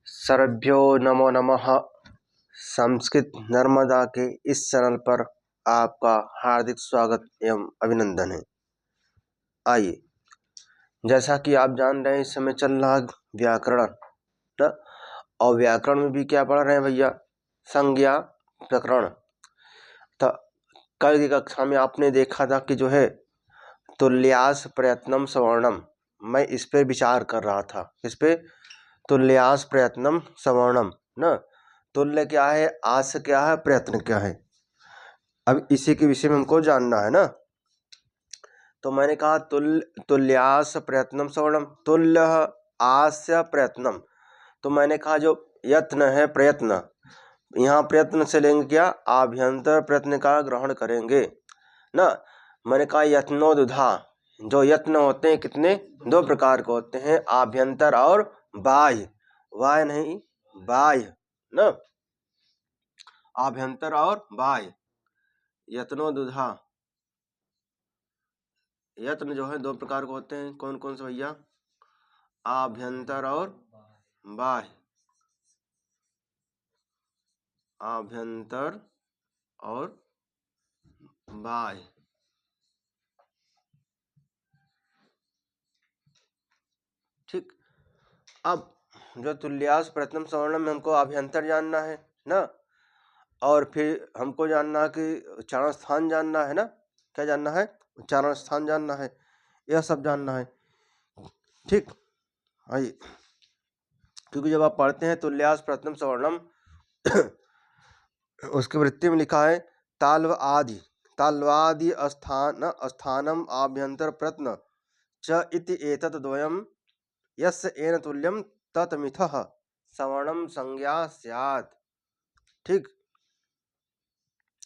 सर्वभ्यो नमो नमः। संस्कृत नर्मदा के इस चैनल पर आपका हार्दिक स्वागत एवं अभिनंदन है। आइए, जैसा कि आप जान रहे हैं इस समय चल रहा व्याकरण ना, और व्याकरण में भी क्या पढ़ रहे हैं भैया, संज्ञा प्रकरण। तो कल की कक्षा में आपने देखा था कि जो है तुल्यास प्रयत्नम सवर्णम, मैं इस पे विचार कर रहा था। इस पे तुल्यास प्रयत्नम सवर्णम ना, तुल्य क्या है, आस क्या है, प्रयत्न क्या है। अब इसी के विषय में हमको जानना है ना। तो मैंने कहा तुल्यास प्रयत्नम सवर्णम, तुल्य आस्य प्रयत्नम। तो मैंने कहा जो यत्न है, प्रयत्न, यहाँ प्रयत्न से लेंगे क्या, आभ्यंतर प्रयत्न का ग्रहण करेंगे ना। मैंने कहा यत्नोदुधा, जो यत्न होते हैं कितने, दो प्रकार के होते हैं, आभ्यंतर और बाह्य। बाह्य नहीं, बाह्य ना, आभ्यंतर और बाह्य। यत्नोदुधा, यत्न जो है दो प्रकार के होते हैं, कौन कौन से भैया, आभ्यंतर और बाह्य। आभ्यंतर और बाह्य, ठीक। अब जो तुल्यास प्रथम सवर्णम में हमको आभ्यंतर जानना है ना, और फिर हमको जानना है कि उच्चारण स्थान जानना है ना। क्या जानना है, उच्चारण स्थान जानना है, यह सब जानना है, ठीक। आइए, क्योंकि जब आप पढ़ते हैं तुल्यास प्रथम सवर्णम उसके वृत्ति में लिखा है ताल्व आदि, ताल्वादि स्थानम आभ्यंतर प्रत्न च इति एतत् द्वयम् यस्य एन तुल्यम ततमिथः सवर्णम संज्ञा स्यात्, ठीक।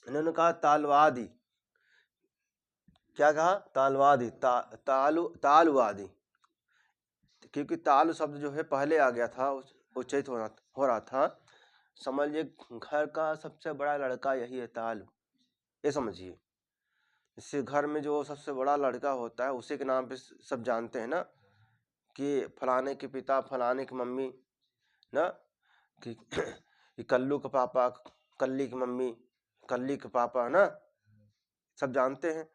इन्होंने कहा तालवादि, क्या कहा, तालवादि, तालुवादि, क्योंकि ताल शब्द जो है पहले आ गया था, उच्चारित हो रहा था। समझिए घर का सबसे बड़ा लड़का यही है ताल, ये समझिए। इससे घर में जो सबसे बड़ा लड़का होता है उसी के नाम पे सब जानते हैं ना, कि फलाने के पिता, फलाने की मम्मी ना, कि कल्लू का पापा, कल्ली की मम्मी, कल्ली के पापा ना, सब जानते हैं।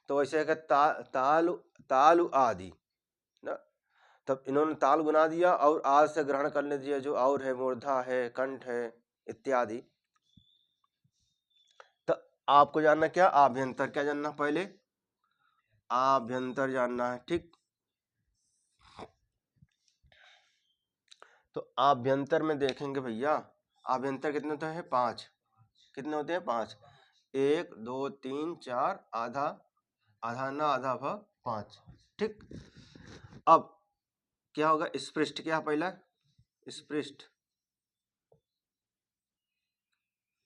तो वैसे है तालु आदि ना, तब इन्होंने ताल गुना दिया और आज से ग्रहण करने दिया, जो और है, मूर्धा है, कंठ है इत्यादि। तो आपको जानना क्या, आभ्यंतर क्या जानना, पहले आभ्यंतर जानना है, ठीक। तो आभ्यंतर में देखेंगे भैया, आभ्यंतर कितने होते हैं, 5। कितने होते हैं, 5। 1 2 3 4, आधा, आधा ना, आधा भ 5, ठीक। अब क्या होगा, स्पृष्ट, क्या पहला, स्पृष्ट,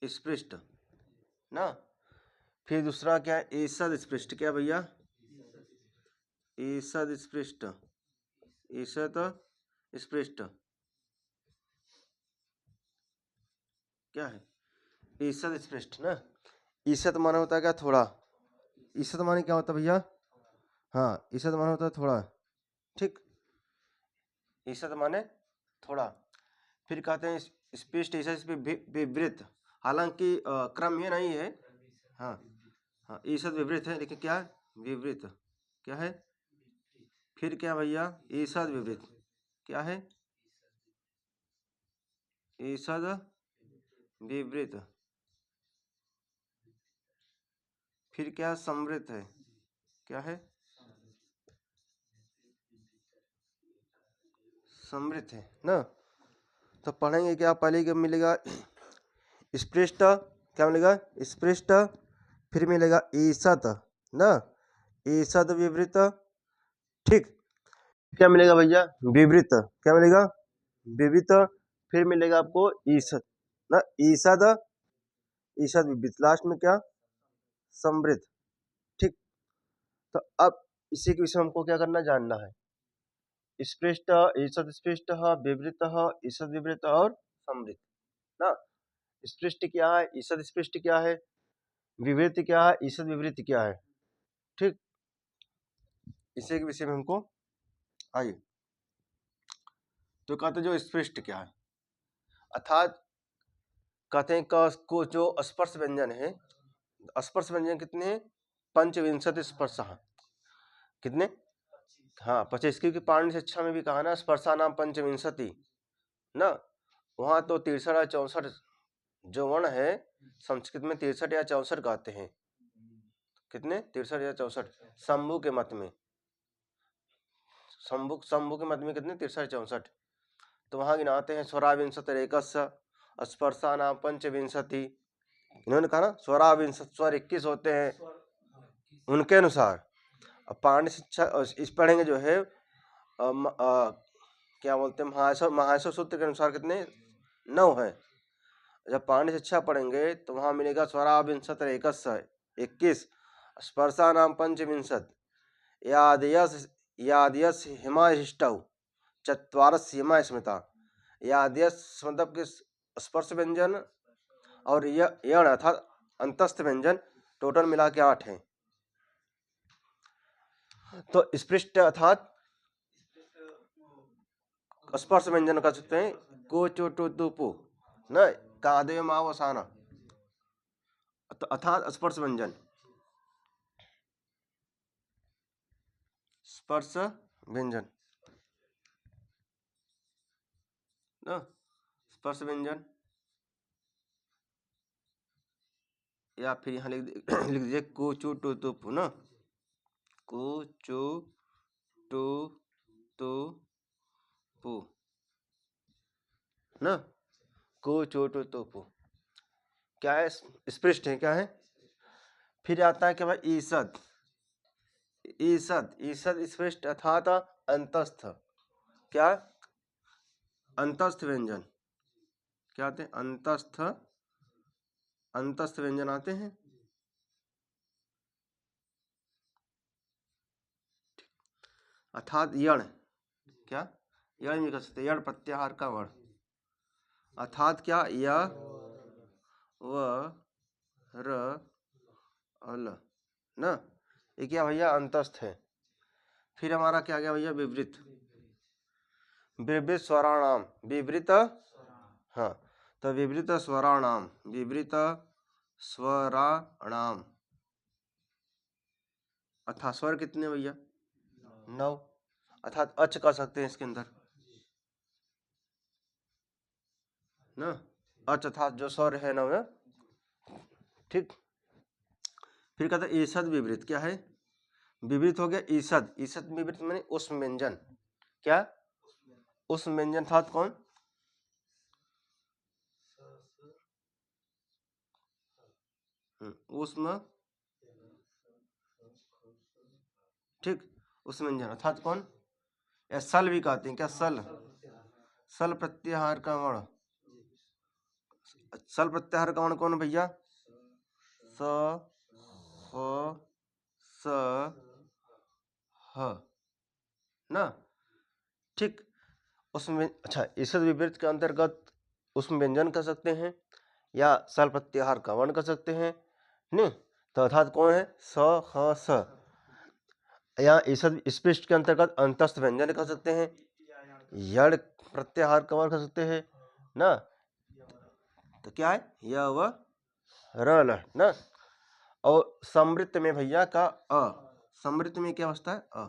स्पृष्ट ना। फिर दूसरा क्या है, ईषद स्पृष्ट, क्या भैया, ईषद स्पृष्ट, ईषद स्पृष्ट क्या है, ईषद स्पृष्ट ना। ईषद माना होता है क्या, थोड़ा। ईषद माने क्या होता है भैया, हाँ, ईषद माने होता है थोड़ा, ठीक। ईषद माने थोड़ा। फिर कहते हैं स्पृष्ट, ईषद विवृत, हालांकि क्रम ये नहीं है, हाँ हाँ, ईषद विवृत है, लेकिन क्या है, विवृत, क्या है। फिर क्या भैया, ईषद विवृत, क्या है, ईषद विवृत। फिर क्या, समृद्ध है, क्या है, समृद्ध है ना। तो पढ़ेंगे क्या, पहले क्या मिलेगा, स्पृष्ट, क्या मिलेगा, स्पृष्ट। फिर मिलेगा ईषद ना, ईषद विवृत, ठीक। क्या मिलेगा भैया, विवृत, क्या मिलेगा, विवृत। फिर मिलेगा आपको ईषद ना, ईषद, ईषद विवृत, लास्ट में क्या, समृद्ध, ठीक। तो अब इसी के विषय में हमको क्या करना, जानना है, स्पृष्ट, ईषद स्पृष्ट, विवृत, ईषद विवृत और समृद्ध ना। स्पृष्ट क्या है, ईषद स्पृष्ट क्या है, विवृत क्या है, ईषद विवृत क्या है, ठीक। इसी के विषय में हमको, आइए, तो कहते जो स्पृष्ट क्या है, अर्थात कहते हैं को जो स्पर्श व्यंजन है, स्पर्श व्यंजन कितने हैं, पंचविंशति स्पर्श, कितने, हाँ 25, क्योंकि पाणिनि शिक्षा में भी कहा ना स्पर्शा नाम पंचविंशति ना, वहाँ तो 63 या 64 जो वर्ण है संस्कृत में 63 या 64 कहते हैं, कितने 63 या 64, शंभु के मत में, शंभु के मत में कितने 63 64, तो वहाँ गिनाते हैं स्वराविंशतिरेकस्य स्पर्शा नाम पंचविंशति, इन्होंने कहा ना स्वराविंशति, स्वर 21 होते हैं उनके अनुसार। अब पाणिनि शिक्षा इस पढ़ेंगे जो है क्या बोलते हैं महासव सूत्र के अनुसार कितने 9 है। जब पाणिनि शिक्षा पढ़ेंगे तो वहाँ मिलेगा स्वराविंशतिरेकस्य 21, स्पर्शा नाम पंचविंशत, यादयस हिमाहिष्टौ चत्वारस्य हिमा स्मृता, यादयस मतलब कि स्पर्श व्यंजन और यण अर्थात अंतस्थ व्यंजन टोटल मिला के 8 है। तो स्पृष्ट अर्थात स्पर्श व्यंजन कर सकते हैं को चो टो तु पु न कादय मावसाना, अर्थात स्पर्श व्यंजन, स्पर्श व्यंजन ना, स्पर्श व्यंजन, या फिर यहाँ लिख दीजिए को चो टो तु पु ना, को चो टो तो पु ना, को चो टो तो पु क्या है, स्पृष्ट है, क्या है। फिर आता है क्या भाई ईसद, ईसद ईसद स्पृष्ट अर्थात अंतस्थ, क्या अंतस्थ व्यंजन, क्या आते हैं अंतस्थ, अंतस्थ व्यंजन आते हैं। अर्थात यण, क्या यण भी कर सकते, यण प्रत्याहार का वर्ण, अर्थात क्या य व र अल ना, ये क्या भैया अंतस्थ है। फिर हमारा क्या गया भैया विवृत, विवृत स्वराणाम, विवृत, हाँ तो विवृत स्वराणाम, विवृत स्वराणाम अर्थात स्वर कितने भैया 9, अर्थात अच कर सकते हैं इसके अंदर ना, अच अर्थात जो स्वर है ना, ठीक। फिर कहते हैं ईसद विवृत, क्या है विवृत हो गया ईसद, ईसद विवृत माने उष्म व्यंजन, क्या उष्म व्यंजन था कौन, उष्म, ठीक उष्म व्यंजन अर्थात कौन, या सल भी कहते हैं, क्या सल, सल प्रत्याहार का वर्ण, सल प्रत्याहार का वर्ण कौन भैया, स ह स ह ना, ठीक उसमें, अच्छा ईसद विपरीत के अंतर्गत उसमें व्यंजन कर सकते हैं या सल प्रत्याहार का वर्ण कर सकते हैं, नहीं तो अर्थात कौन है स ह स, या ईसद स्पृष्ट के अंतर्गत अंतस्थ व्यंजन कर सकते हैं, यड़ प्रत्याहार का वर्ण कर सकते हैं ना, तो क्या है य व र ल ना। और समृत में भैया का अ, समृत में क्या बचता है अ।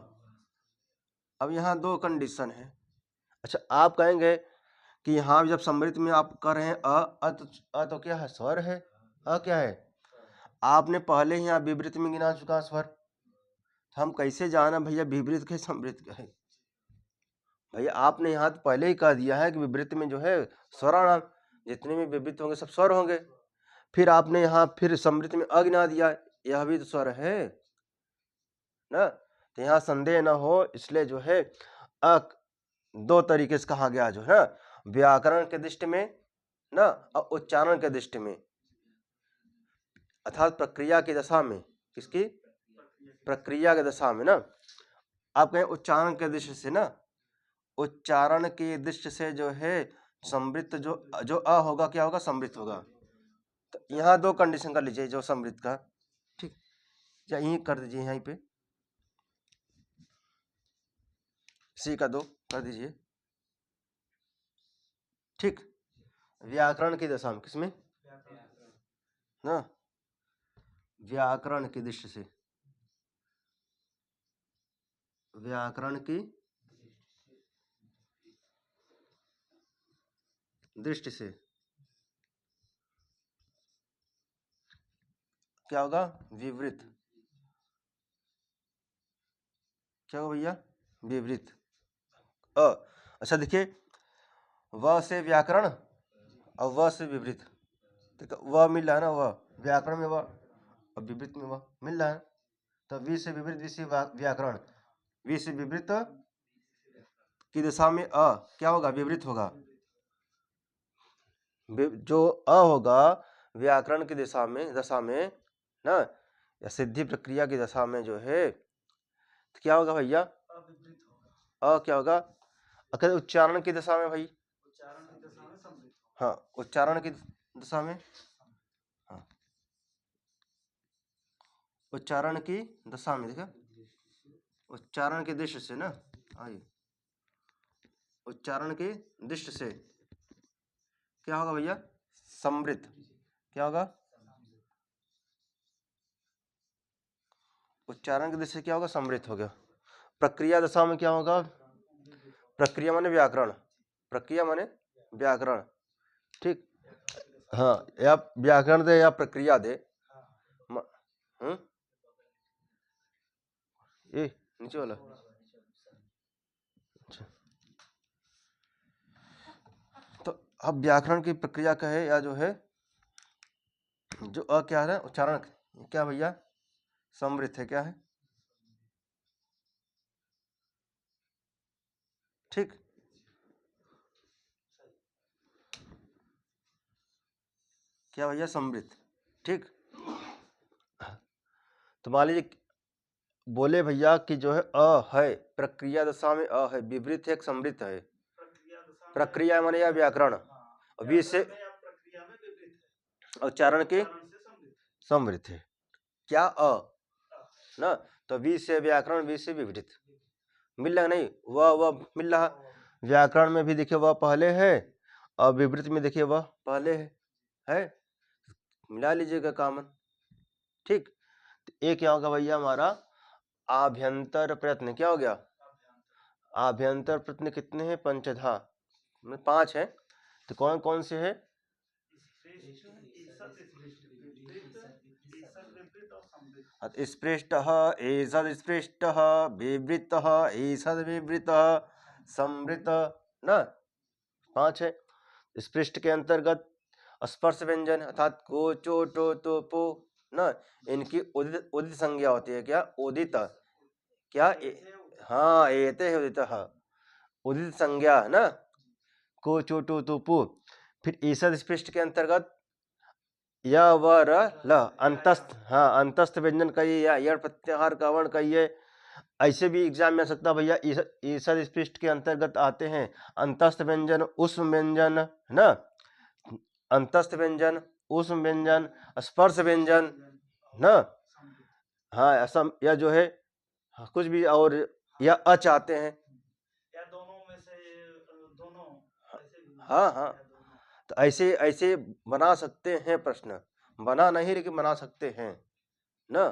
अब यहाँ 2 कंडीशन है, अच्छा आप कहेंगे कि यहाँ जब समृत में आप कर रहे हैं तो क्या है स्वर है, क्या है, आपने पहले ही यहाँ विवृत में गिना चुका स्वर, तो हम कैसे जाना भैया विवृत के समृत का है, भैया आपने यहाँ तो पहले ही कह दिया है कि विवृत में जो है स्वराणाम, जितने भी विवृत होंगे सब स्वर होंगे, फिर आपने यहाँ फिर समृत में अगिना दिया, यह भी तो स्वर है ना, तो यहाँ संदेह न हो, इसलिए जो है 2 तरीके से कहा गया जो है व्याकरण के दृष्टि में ना और उच्चारण के दृष्टि में, अर्थात प्रक्रिया की दशा में, किसकी प्रक्रिया की दशा में ना, आप कहें उच्चारण के दृष्टि से ना, उच्चारण की दृष्टि से जो है समृत जो अ होगा क्या होगा समृत होगा, तो यहाँ 2 कंडीशन कर लीजिए जो समृत का, ठीक या यहीं कर दीजिए, यहीं पे सी का 2 कर दीजिए, ठीक। व्याकरण की दशा में, किसमें ना, व्याकरण की दृष्टि से, व्याकरण की दृष्टि से क्या होगा, विवृत। क्या होगा भैया, विवृत। अच्छा देखिए, व से व्याकरण और व से विवृत, तो वह मिल रहा है ना, वह व्याकरण में वह और विवृत में वह मिल रहा है। तो वी से विवृत, वी से व्याकरण, वी से विवृत की दिशा में क्या होगा, विवृत होगा। जो होगा व्याकरण की दशा में ना, या सिद्धि प्रक्रिया की दशा में जो है, तो क्या होगा भैया, क्या होगा, अगर उच्चारण की दशा में भाई, हाँ उच्चारण की दशा में, हाँ उच्चारण की दशा में, देखा, उच्चारण की दृष्टि से ना, आइए, उच्चारण की दृष्टि से क्या होगा भैया, समृद्ध। क्या होगा, उच्चारण की दृष्टि से क्या होगा, समृद्ध हो गया। प्रक्रिया दशा में क्या होगा, प्रक्रिया माने व्याकरण, प्रक्रिया माने व्याकरण, ठीक। हाँ, या व्याकरण दे या प्रक्रिया दे, हम्म, ये नीचे वाला, अच्छा। तो अब व्याकरण की प्रक्रिया का है, या जो है जो क्या है उच्चारण, क्या भैया, समृद्ध है, क्या है, ठीक। क्या भैया, समृद्ध, ठीक। तो मान लीजिए बोले भैया कि जो है है, प्रक्रिया दशा में है, विवृत है, समृद्ध है। प्रक्रिया माने या व्याकरण, वी से उच्चारण के समृद्ध है, क्या ना, तो वी से व्याकरण, वी से विवृत मिल रहा नहीं, वह मिल रहा। व्याकरण में भी देखिए वह पहले है, और विवृत में देखिए वह पहले है, मिला लीजिएगा कॉमन, ठीक। तो ये क्या होगा भैया, हमारा आभ्यंतर प्रयत्न, क्या हो गया, आभ्यंतर प्रयत्न कितने हैं, पंचधा में 5 है। तो कौन कौन से है, स्पृष्टः, ईषद स्पृष्टः, विवृतः, ईषद विवृतः, संवृत ना, 5 है। स्पृष्ट के अंतर्गत स्पर्श व्यंजन अर्थात को, चो, टो, तो, पो ना, इनकी उदित उदित संज्ञा होती है, क्या, उदित, क्या हाँ एते है उदित, उदित संज्ञा ना, को, चो, टो, तो, पो। फिर ईषद स्पृष्ट के अंतर्गत य, व, र, ल, अंतस्थ, हाँ अंतस्थ व्यंजन कहिए या यड़ प्रत्याहार का वर्ण कहिए। ऐसे भी एग्जाम में आ सकता है भैया, ईषद स्पृष्ट के अंतर्गत आते हैं अंतस्थ व्यंजन, उष्म व्यंजन ना, अंतस्थ व्यंजन, उष्म व्यंजन, स्पर्श व्यंजन ना, हाँ असम, या जो है कुछ भी, और या अच आते हैं, या दोनों में से दोनों, हाँ हाँ। तो ऐसे ऐसे बना सकते हैं प्रश्न, बना नहीं लेकिन बना सकते हैं ना।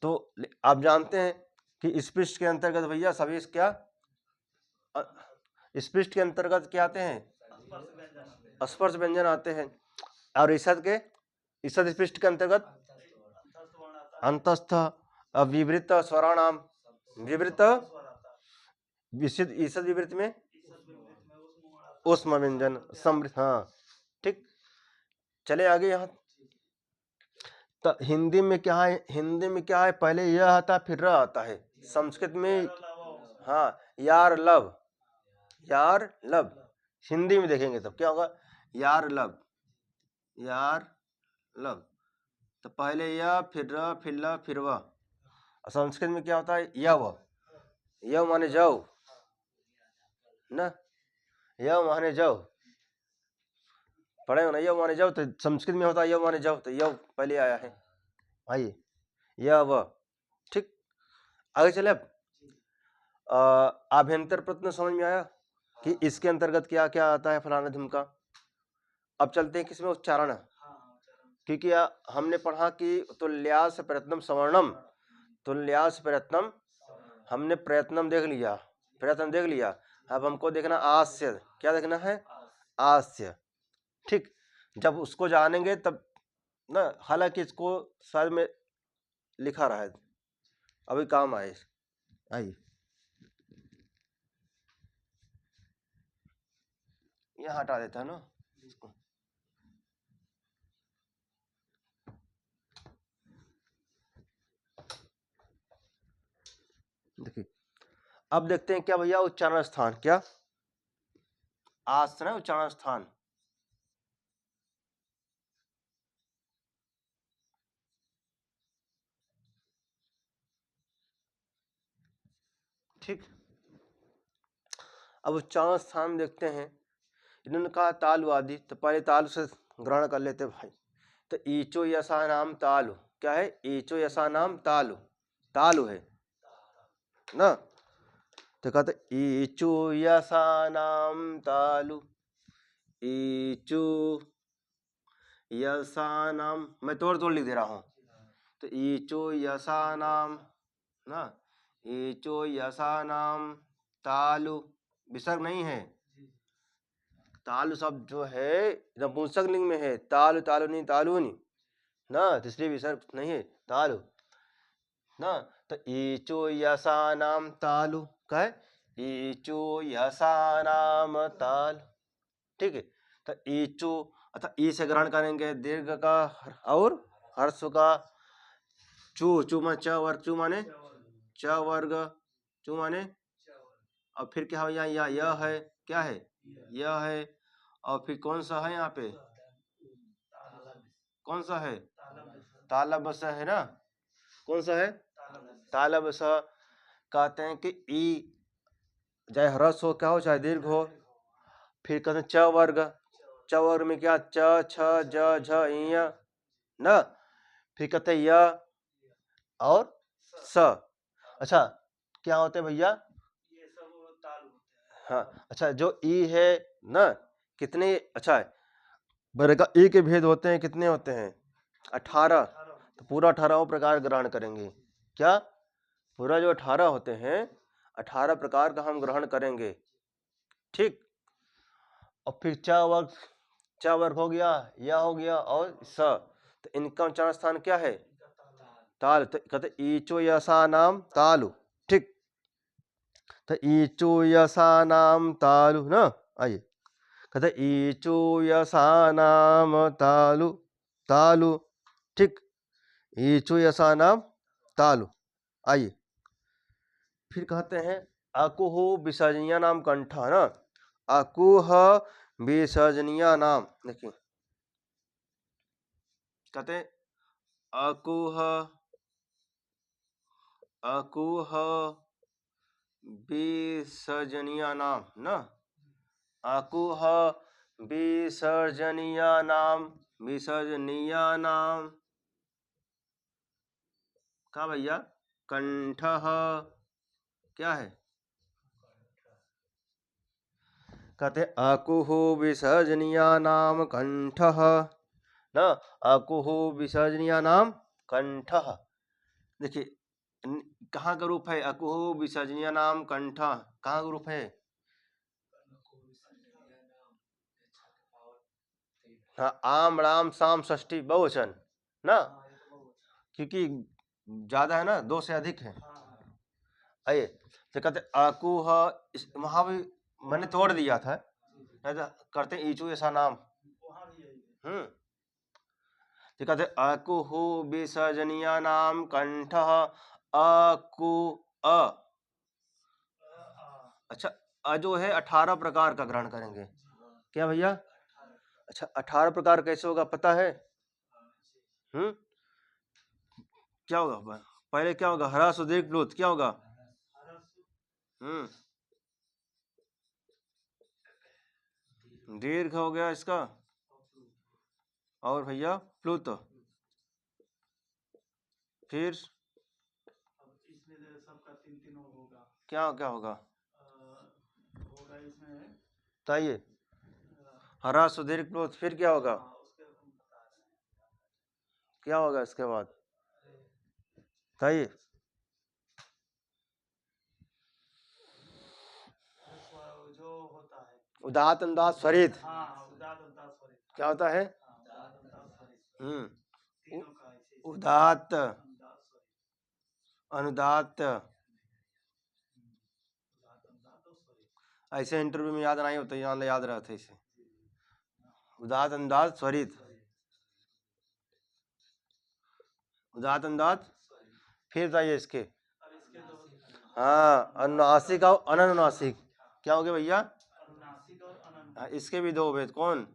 तो आप जानते हैं कि स्पृष्ट के अंतर्गत भैया सभी क्या, स्पृष्ट के अंतर्गत क्या आते हैं, स्पर्श व्यंजन आते हैं। और ईषद के, ईषद स्पृष्ट के अंतर्गत अंतस्थ, विवृत स्वराणाम, विवृत विशिद, ईषद विवृत में उष्म व्यंजन, समृद्ध, हाँ ठीक। चले आगे यहाँ। तो हिंदी में क्या है, हिंदी में क्या है, पहले यह आता है फिर र आता है। संस्कृत में हाँ यार लव, यार लव, हिंदी में देखेंगे तब क्या होगा, यार लव, यार लव। तो पहले या फिर र फिर ल फिर व। संस्कृत में क्या होता है, यव, यव माने जाओ ना, यव माने जाओ, पढ़े हो ना, यव माने जाओ। तो संस्कृत में होता है यव माने जाओ, तो यव पहले आया है, आइए यव, ठीक। आगे चले अब, आभ्यंतर प्रश्न समझ में आया, कि इसके अंतर्गत क्या क्या आता है फलाना ढिमका। अब चलते हैं किसमें, उच्चारण। क्योंकि हमने पढ़ा कि तुल्यास प्रयत्नम सवर्णम, तुल्यास प्रयत्नम, हमने प्रयत्नम देख लिया, प्रयत्न देख लिया। अब हमको देखना आस्य, क्या देखना है, आस्य। ठीक, जब उसको जानेंगे तब ना, हालांकि इसको शायद में लिखा रहा है, अभी काम आए। आइए ये हटा देता है ना इसको। देखिए अब देखते हैं क्या भैया, उच्चारण स्थान, क्या आसन है उच्चारण स्थान। ठीक, अब उच्चारण स्थान देखते हैं। इन्होंने कहा तालु आदि, तो पहले तालु से ग्रहण कर लेते भाई। तो ईचो यसा नाम तालु, क्या है, ईचो यसा नाम तालु, तालु है ना। तो कहते ईचो यसा नाम तालु, ईचो यसा नाम, मैं तोड़ तोड़ लिख दे रहा हूँ। तो ईचो यसा नाम ना, ईचो यसा नाम तालु, विसर्ग नहीं है। तालु शब्द जो है नपुंसक लिंग में है, तालु तालु नहीं तालु नहीं ना, तीसरी विसर्ग नहीं है, तालु ना। तो ईचो यसा नाम तालु, क्या है, ईचो यसा नाम तालु। ठीक है, तो ईचो अर्थात ई से ग्रहण करेंगे दीर्घ का और हर्ष का। चू, चू में च वर्ग, चू माने च वर्ग, चू माने, और फिर क्या हो, यहाँ यह है, क्या है, यह है। और फिर कौन सा है यहाँ पे, कौन सा है, तालब स है ना, कौन सा है, तालब स। कहते हैं कि ई चाहे ह्रस्व हो, क्या हो, चाहे दीर्घ हो। फिर कहते हैं च वर्ग, च वर्ग में क्या, च छ ज झ इ ना। फिर कहते हैं य और स। अच्छा क्या होते हैं भैया, हाँ अच्छा, जो ई है ना, कितने, अच्छा है वर्ग का ई के भेद होते हैं, कितने होते हैं, 18। तो पूरा 18 प्रकार ग्रहण करेंगे, क्या, पूरा जो 18 होते हैं, 18 प्रकार का हम ग्रहण करेंगे। ठीक, और फिर च वर्ग, च वर्ग हो गया, या हो गया और स। तो इनका उच्चारण स्थान क्या है, ताल। तो कहते ईचो यसा नाम तालु। ठीक, तो ईचो यसा नाम तालु ना। आइए कहते ईचो यसा नाम तालु, तालु। ठीक, ईचो यसा नाम तालु। आइए फिर कहते हैं अकुह विसर्जनीय नाम कंठा ना, अकुह विसर्जनीय नाम। देखिए कहते हैं अकुह, अकुह विसर्जनीय नाम ना, अकुह विसर्जनीय नाम, विसर्जनीय नाम का भैया, कंठ, क्या है, कहते अकुह विसर्जनीय नाम कंठ ना, अकुह विसर्जनीय नाम कंठ। देखिए कहाँ का रूप है, अकुह विसर्जनीय नाम कंठ, कहाँ का रूप है, हाँ आम राम शाम षष्ठी बहुवचन ना, क्योंकि ज्यादा है ना, 2 से अधिक है। आइए तो कहते अकुह, वहां भी मैंने तोड़ दिया था, तो करते ईचू ऐसा नाम। तो कहते अकुह विसर्जनीय नाम कंठ, अकु अ, अच्छा अ जो है 18 प्रकार का ग्रहण करेंगे, क्या भैया, अच्छा 18 प्रकार कैसे होगा पता है, हम्म, क्या होगा, पहले क्या होगा, हरा सुदीर्घ प्लुत, क्या होगा, हम्म, दीर्घ हो गया इसका, और भैया प्लुत, फिर क्या क्या होगा, बताइए। ह्रस्व दीर्घ प्लुत, फिर क्या होगा? क्या होगा इसके बाद? बताइए। उदात्त अनुदात्त स्वरित। क्या होता है? उदात्त अनुदात्त। ऐसे इंटरव्यू में याद नहीं होता, यहाँ याद रहता है इसे। उदात्त अनुदात्त स्वरित, उदात्त अनुदात्त। फिर बताइए इसके। हाँ, अनुनासिक और अननुनासिक। क्या हो गया भैया? हाँ, इसके भी दो भेद। कौन?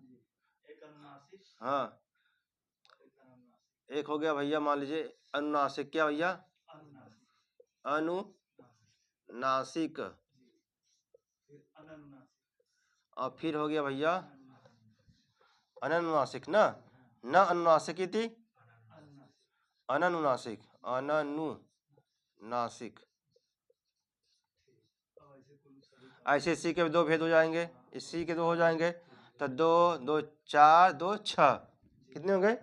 हाँ, एक हो गया भैया, मान लीजिए अनुनासिक। क्या भैया? अनुनासिक। और फिर हो गया भैया अननुनासिक। ना न अनुनासिक थी, अननुनासिक, अननुनासिक। ऐसे इसी के दो भेद हो जाएंगे, इसी के दो हो जाएंगे। तो दो दो चार, दो छह, कितने हो गए?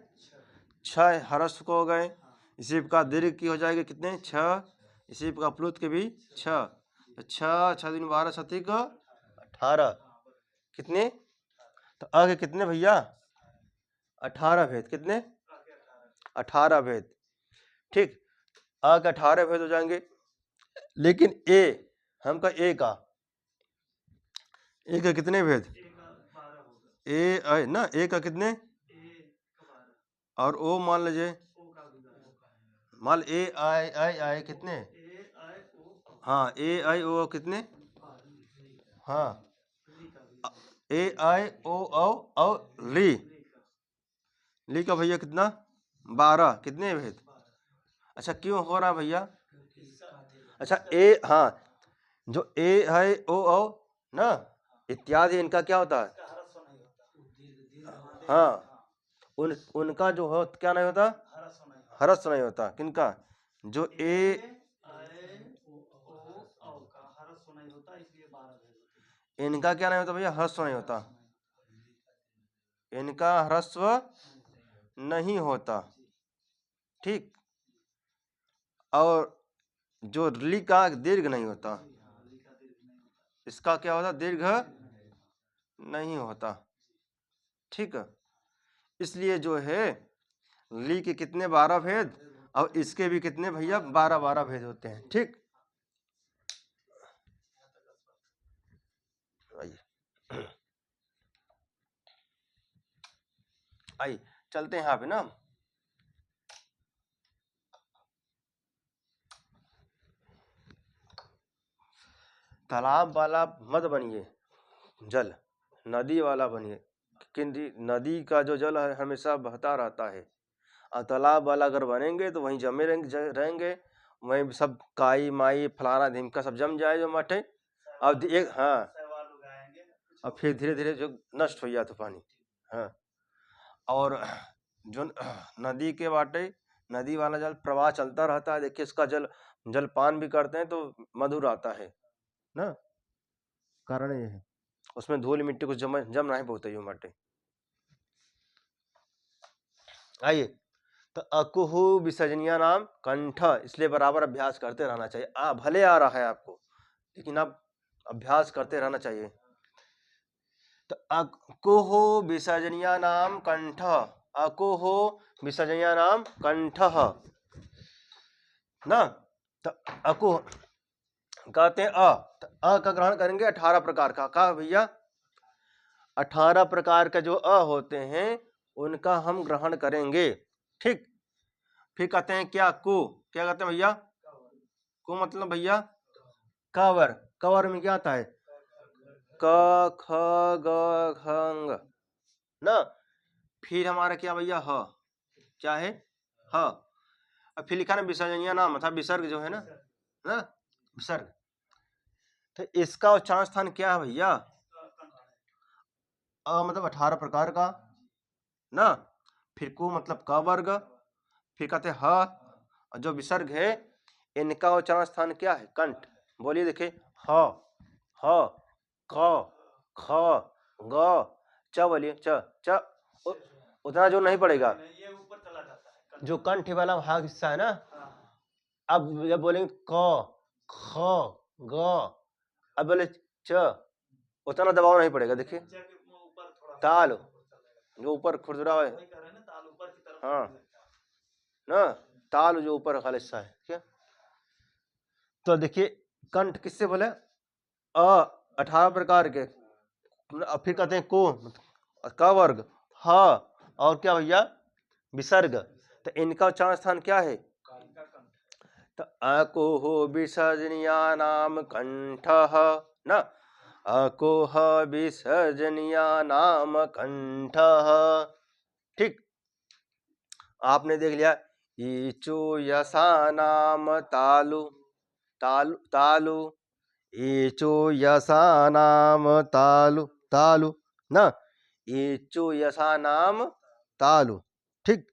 छह ह्रस्व को हो गए। इसी का दीर्घ की हो जाएगी कितने? छह। इसी का प्लुत के भी छह। तो छह छह दिन 12 छत्तीस को 18। कितने? तो अ के कितने भैया? 18 भेद। कितने? 18 भेद। ठीक, अ के 18 भेद हो जाएंगे। लेकिन ए, हम का ए का कितने भेद? ए आई ना, ए का कितने? और ओ मान लीजिए, मान ए आई आई आई कितने? हाँ, ए आई ओ कितने? हाँ, ए आई ओ औ ली, ली का भैया कितना? 12। कितने भेद? अच्छा, क्यों हो रहा भैया? अच्छा, ए, हाँ, जो ए है ओ औ ना इत्यादि, इनका क्या होता है? हाँ, उनका जो हो क्या नहीं होता? ह्रस्व नहीं होता। किनका? जो ए इनका क्या नहीं होता भैया? ह्रस्व नहीं होता। इनका ह्रस्व नहीं होता। ठीक, और जो ली का दीर्घ नहीं होता, इसका क्या होता? दीर्घ नहीं होता। ठीक है, इसलिए जो है ली के कितने? 12 भेद, और इसके भी कितने भैया? 12 भेद होते हैं। ठीक, आइए चलते हैं यहाँ पे ना। तालाब वाला मत बनिए, जल नदी वाला बनिए। क्योंकि नदी का जो जल है हमेशा बहता रहता है, और तालाब वाला अगर बनेंगे तो वहीं जमे रहेंगे, वहीं सब काई माई फलाना ढिमका सब जम जाए जो मटे। अब एक, हाँ, और फिर धीरे धीरे जो नष्ट हो जाता पानी। हाँ, और जो नदी के बाटे, नदी वाला जल प्रवाह चलता रहता है। देखिए इसका जलपान भी करते हैं तो मधुर आता है ना। कारण ये है, उसमें धूल मिट्टी कुछ जम नहीं बोते मटे। आइए, तो अकुहु विसर्जनिया नाम कंठ, इसलिए बराबर अभ्यास करते रहना चाहिए। भले आ रहा है आपको, लेकिन आप अभ्यास करते रहना चाहिए। तो अकुहु विसर्जनिया नाम कंठ, अकुहु विसर्जनिया नाम कंठ ना। तो अकुह कहते हैं तो अ का ग्रहण करेंगे 18 प्रकार का भैया? 18 प्रकार का जो अ होते हैं उनका हम ग्रहण करेंगे। ठीक, फिर कहते हैं क्या? क्या कहते हैं भैया? मतलब भैया कवर। कवर में क्या आता है? क ख ग घ ङ ना। फिर हमारा क्या भैया? ह। क्या है? ह। अब फिर लिखा ना विसर्जनीय नाम, था विसर्ग जो है ना विसर्ग। तो इसका उच्चारण स्थान क्या है भैया? अ मतलब 18 प्रकार का ना। फिर को मतलब क वर्ग। फिर कहते हैं ह, और जो विसर्ग है इनका उच्चारण स्थान क्या है? कंठ। बोलिए, देखे, ह ह क ख ग च बोलिए च च उतना जो नहीं पड़ेगा, ये ऊपर चला जाता है जो कंठ वाला भाग हिस्सा है ना। अब जब बोलेंगे क ख ग, अब बोले च, उतना दबाव नहीं पड़ेगा। देखिए ताल जो ऊपर खुरदुरा है, हाँ ना, ताल जो ऊपर वाला हिस्सा है, क्या। तो देखिए कंठ किससे बोले, 18 प्रकार के, फिर कहते हैं को, क वर्ग, ह, और क्या भैया, विसर्ग। तो इनका उच्चारण स्थान क्या है, तो अकोह विसर्जनीया नाम कंठ न, अकोह विसर्जनीया नाम कंठ। ठीक, आपने देख लिया, ईचो यसा नाम तालु, तालु तालु, ईचो यसा नाम तालु तालु न, ईचो यसा नाम तालु। ठीक,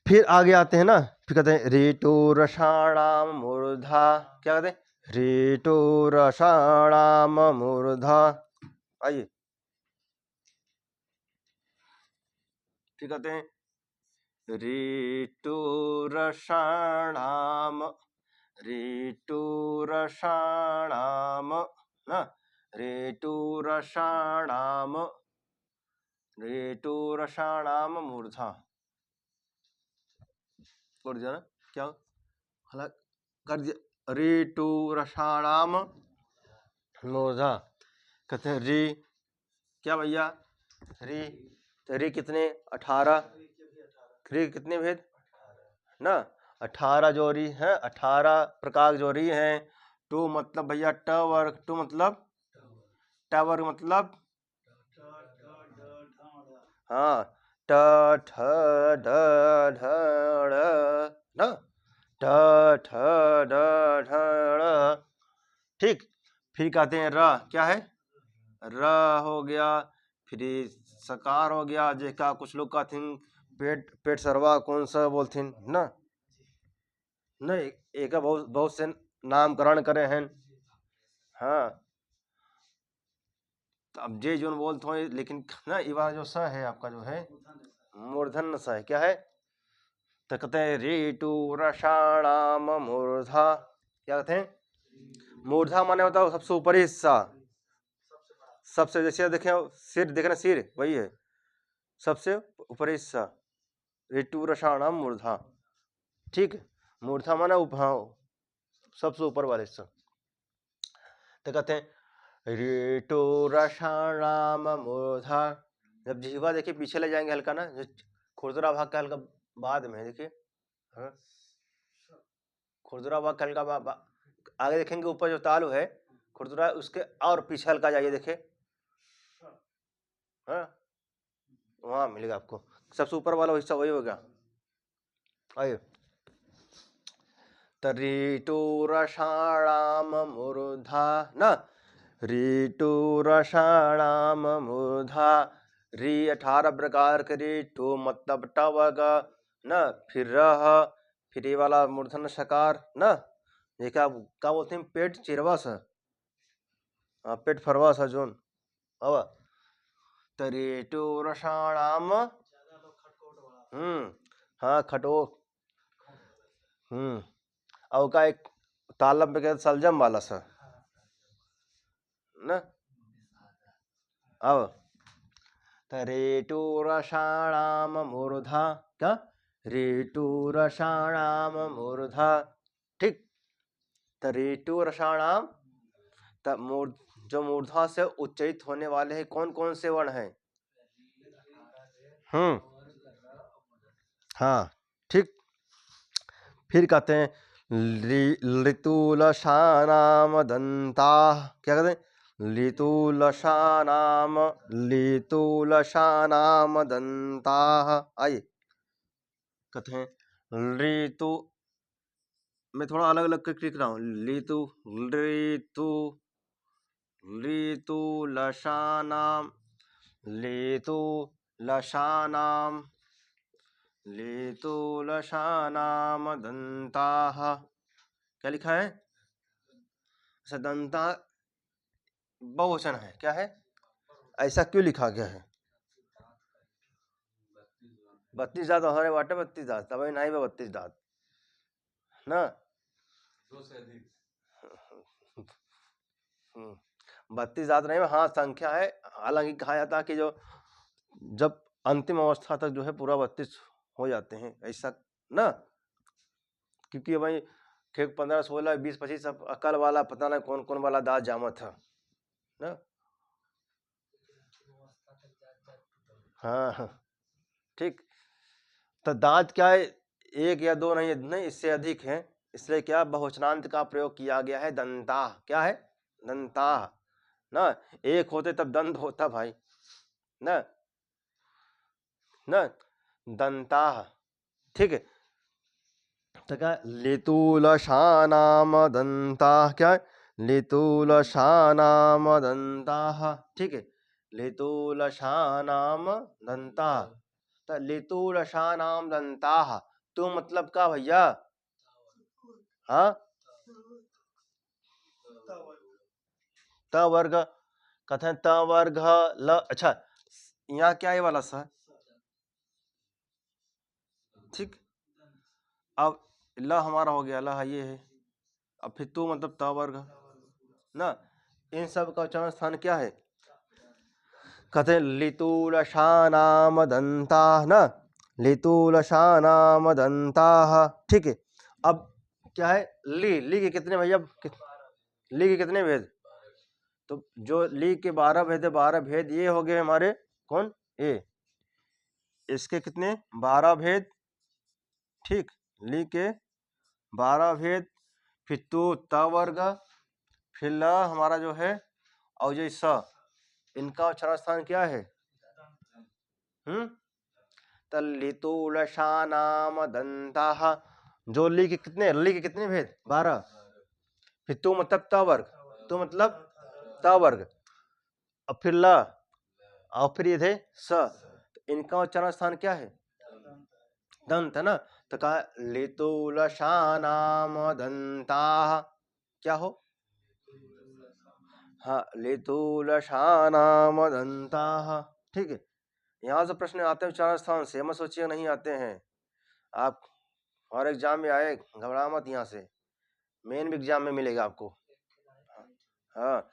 फिर आगे आते हैं ना, फिर कहते हैं रेटो रसाणाम मूर्धा, क्या कहते हैं, रेटो रसाणाम मूर्धा। आइए, फिर कहते हैं रेटो रसाणाम, रेटो रसाणाम ना, रेटो रसाणाम, रेटो रसाणाम मूर्धा, कर दिया ना, क्या हला कर दिया, रेटो रसाणाम मूर्धा। कहते हैं री, क्या भैया, री, तो री कितने, 18, री कितने भेद ना, 18 जोड़ी है, 18 प्रकार जोड़ी है। टू मतलब भैया ट वर्ग, टू मतलब ट वर्ग मतलब, हाँ, ट ठ ड ढ ड़ ना, ट ठ ड ढ ड़। ठीक, फिर कहते हैं र, क्या है, र हो गया, फिर सकार हो गया, जेका कुछ लोग कहते हैं पेट, पेट सरवा कौन सा बोलते हैं ना, नहीं एक बहुत बहुत से नामकरण करे हैं, हाँ। तो अब जे जो बोलते हो, लेकिन ना ये वाला जो स है आपका, जो है मूर्धन स है, क्या है, तो कहते हैं रीटू रसाणाम मूर्धा, क्या कहते हैं, मूर्धा माने होता है सबसे ऊपरी हिस्सा, सबसे, जैसे देखे सिर, देखना सिर वही है, सबसे ऊपरी हिस्सा, ऋतु रसाणाम मूर्धा। ठीक, मूर्धा माना हाँ, सबसे ऊपर वाले हिस्सा। तो कहते हैं ऋतु रसाणाम मूर्धा, जब जिह्वा देखिए पीछे ले जाएंगे हल्का ना, जो खुरदुरा भाग का हल्का बाद में है, देखिए, हाँ, खुरदुरा भाग का हल्का आगे देखेंगे, ऊपर जो तालु है खुरदुरा, उसके और पीछे हल्का जाइए, देखे, हाँ, वहां मिलेगा आपको, सबसे ऊपर वाला हिस्सा वही होगा। आइए, ऋतु रसाणाम मूर्धा न, ऋतु रसाणाम मूर्धा, री 18 प्रकार के ऋतु मतलब टवग न, फिर रह, फिर ये वाला मूर्धन सकार न, ये क्या बोलते हैं, पेट चिरवा सा, पेट फरवा सा जोन, अब ऋतु रसाणाम, हाँ खटो, और का एक तालब में कहते सलजम वाला सा ना, अब रेटु रसाणाम मूर्धा, क्या, रेटु रसाणाम मूर्धा। ठीक, तो रेटु रसाणाम, जो मूर्धा से उच्चरित होने वाले हैं कौन कौन से वर्ण हैं, हाँ। ठीक, फिर कहते हैं ऋतुलसानाम दंता, क्या कहते हैं, ऋतुलसानाम, ऋतुलसानाम दंता। आइए, कहते हैं ऋतु, मैं थोड़ा अलग अलग करके लिख रहा हूँ, ऋतु, ऋतु, ऋतुलसानाम, ऋतुलसानाम, ऋतुलसानाम दंताः, क्या लिखा है, अच्छा दंता, बहुवचन है, क्या है, ऐसा क्यों लिखा गया है? 32 दांत हमारे वाटे 32 दांत तब नहीं 32 दांत ना। 32 दांत नहीं, हाँ संख्या है, हालांकि कहा जाता है कि जो जब अंतिम अवस्था तक जो है पूरा 32 हो जाते हैं ऐसा ना, क्योंकि भाई 15 16 20 25 सब अकल वाला पता नहीं कौन कौन वाला दांत जामा था ना। हाँ ठीक, तो दांत क्या है, एक या दो नहीं, नहीं इससे अधिक है, इसलिए क्या बहुवचनांत का प्रयोग किया गया है, दंता, क्या है, दंता ना। एक होते तब दंत होता भाई ना, ना दंता, ठीक है। तो क्या लितूलशानाम दंता, क्या है, लितूलशानाम दंता, ठीक है, लितूलशानाम दंता। तो लितूलशानाम दंता तो मतलब का भैया, हाँ त वर्ग, कहते हैं त वर्ग ल, अच्छा यहाँ क्या ये वाला सा, ठीक, अब ल हमारा हो गया, ल ये है, अब फिर तू मतलब त वर्ग ना, इन सब का उच्चारण स्थान क्या है, कहते हैं लितूलशानाम दंता ना, लितूलशानाम दंता, ठीक है। अब क्या है, ली के कितने भैया, ली के कितने भेद, तो जो ली के 12 भेद है, 12 भेद ये हो गए हमारे कौन, ए, इसके कितने 12 भेद, ठीक, ली के 12 भेद, फिर तू त वर्ग, फिर ल हमारा जो है, और जो स, इनका उच्चारण स्थान क्या है, तल्लितूलशानाम दंताः, जो ली के कितने भेद 12, फिर तू मतलब त वर्ग, तो मतलब त वर्ग, अब फिर ल, और फिर ये थे स, तो इनका उच्चारण स्थान क्या है, दंत है ना। तो कहा लितूलशानाम दंताः, क्या हो, हाँ लितूलशानाम दंताः, ठीक है। यहाँ से प्रश्न आते हैं उच्चारण स्थान से, मत सोचिए नहीं आते हैं, आप और एग्जाम में आए घबरा मत, यहाँ से मेन एग्जाम में मिलेगा आपको, हाँ।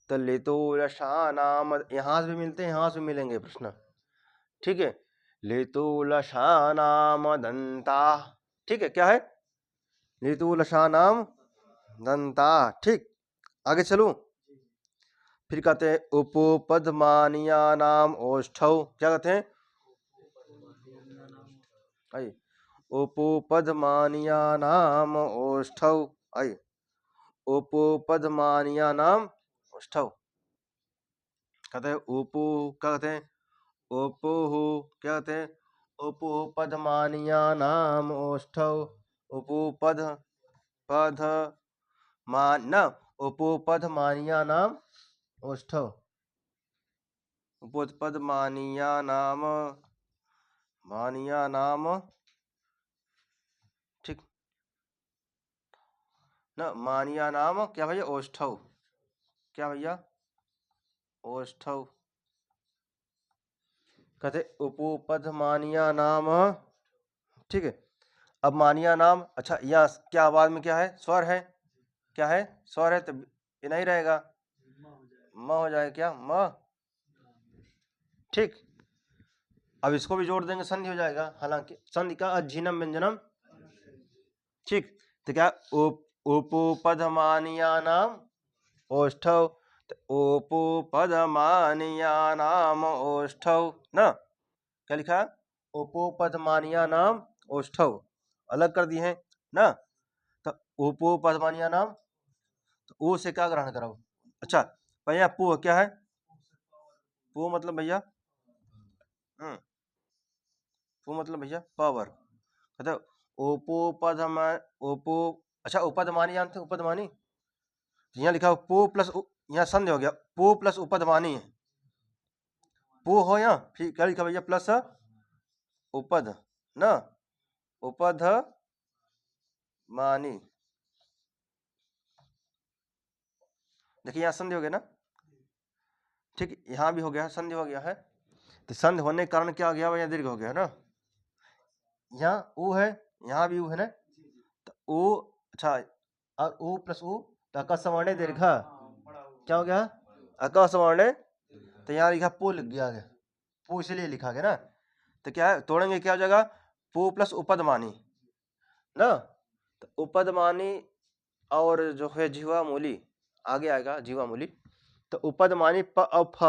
तो लितूलशानाम, यहाँ से भी मिलते हैं, यहाँ से भी मिलेंगे प्रश्न, ठीक है, लितूलशानाम दंताः, ठीक है, क्या है, लितूलशानाम दंताः, ठीक। आगे चलूं, फिर कहते हैं उपपदमानीयानाम ओष्ठौ, क्या कहते हैं, आई उपपदमानीयानाम ओष्ठौ, आई उपपदमानीयानाम ओष्ठौ, कहते हैं उपु, क्या कहते हैं, उपुः, क्या कहते हैं, उपपदमानीयानाम ओष्ठौ, उपपद पद मान न, उपपदमानीयानाम ओष्ठौ, उपपदमानीयानाम मानीयानाम, ठीक न, मानीयानाम क्या भैया, ओष्ठौ, क्या भैया, ओष्ठौ, कहते उपपदमानीयानाम, ठीक है। अब मानिया नाम, अच्छा यहाँ क्या आवाज में क्या है, स्वर है, क्या है, स्वर है, तो ये नहीं रहेगा, म हो जाएगा, क्या म, ठीक। अब इसको भी जोड़ देंगे, संधि हो जाएगा, हालांकि संधि का अज्झिनम व्यंजनम, ठीक। तो क्या उपपदमानीयानाम ओष्ठौ, तो उपपदमानीयानाम ओष्ठौ ना, क्या लिखा, उपपदमानीयानाम ओष्ठौ, अलग कर दिए हैं ना। तो उपपदमानीयानाम, तो ओ से क्या ग्रहण कराओ, अच्छा भैया पू क्या है, पू मतलब भैया, पू मतलब भैया पावर, मतलब उपपदमा, उपो, अच्छा उपदमानी जानते हैं, उपदमानी, यहाँ लिखा हो पू प्लस, यहाँ संधि हो गया, पू प्लस उपदमानी है, पू हो यहाँ, फिर क्या लिखा भैया, प्लस उपद ना, उपध मानी, देखिए यहाँ संधि हो गया ना, ठीक, यहाँ भी हो गया, संधि हो गया है। तो संधि होने के कारण क्या हो गया भैया, दीर्घ हो गया ना। यहाँ ऊ है, यहाँ भी ऊ है ना, तो ऊ, अच्छा, और ऊ प्लस ऊ, तो अकस्मरणे दीर्घ क्या हो गया, अकस्मरणे। तो यहाँ लिखा पू लिख गया है, पू इसलिए लिखा गया ना। तो क्या है, तोड़ेंगे क्या हो जाएगा, पू प्लस उपदमानी ना। तो उपदमानी और जो है जीवा मूली आगे आएगा, जीवा मूली। तो उपदमानी प और फ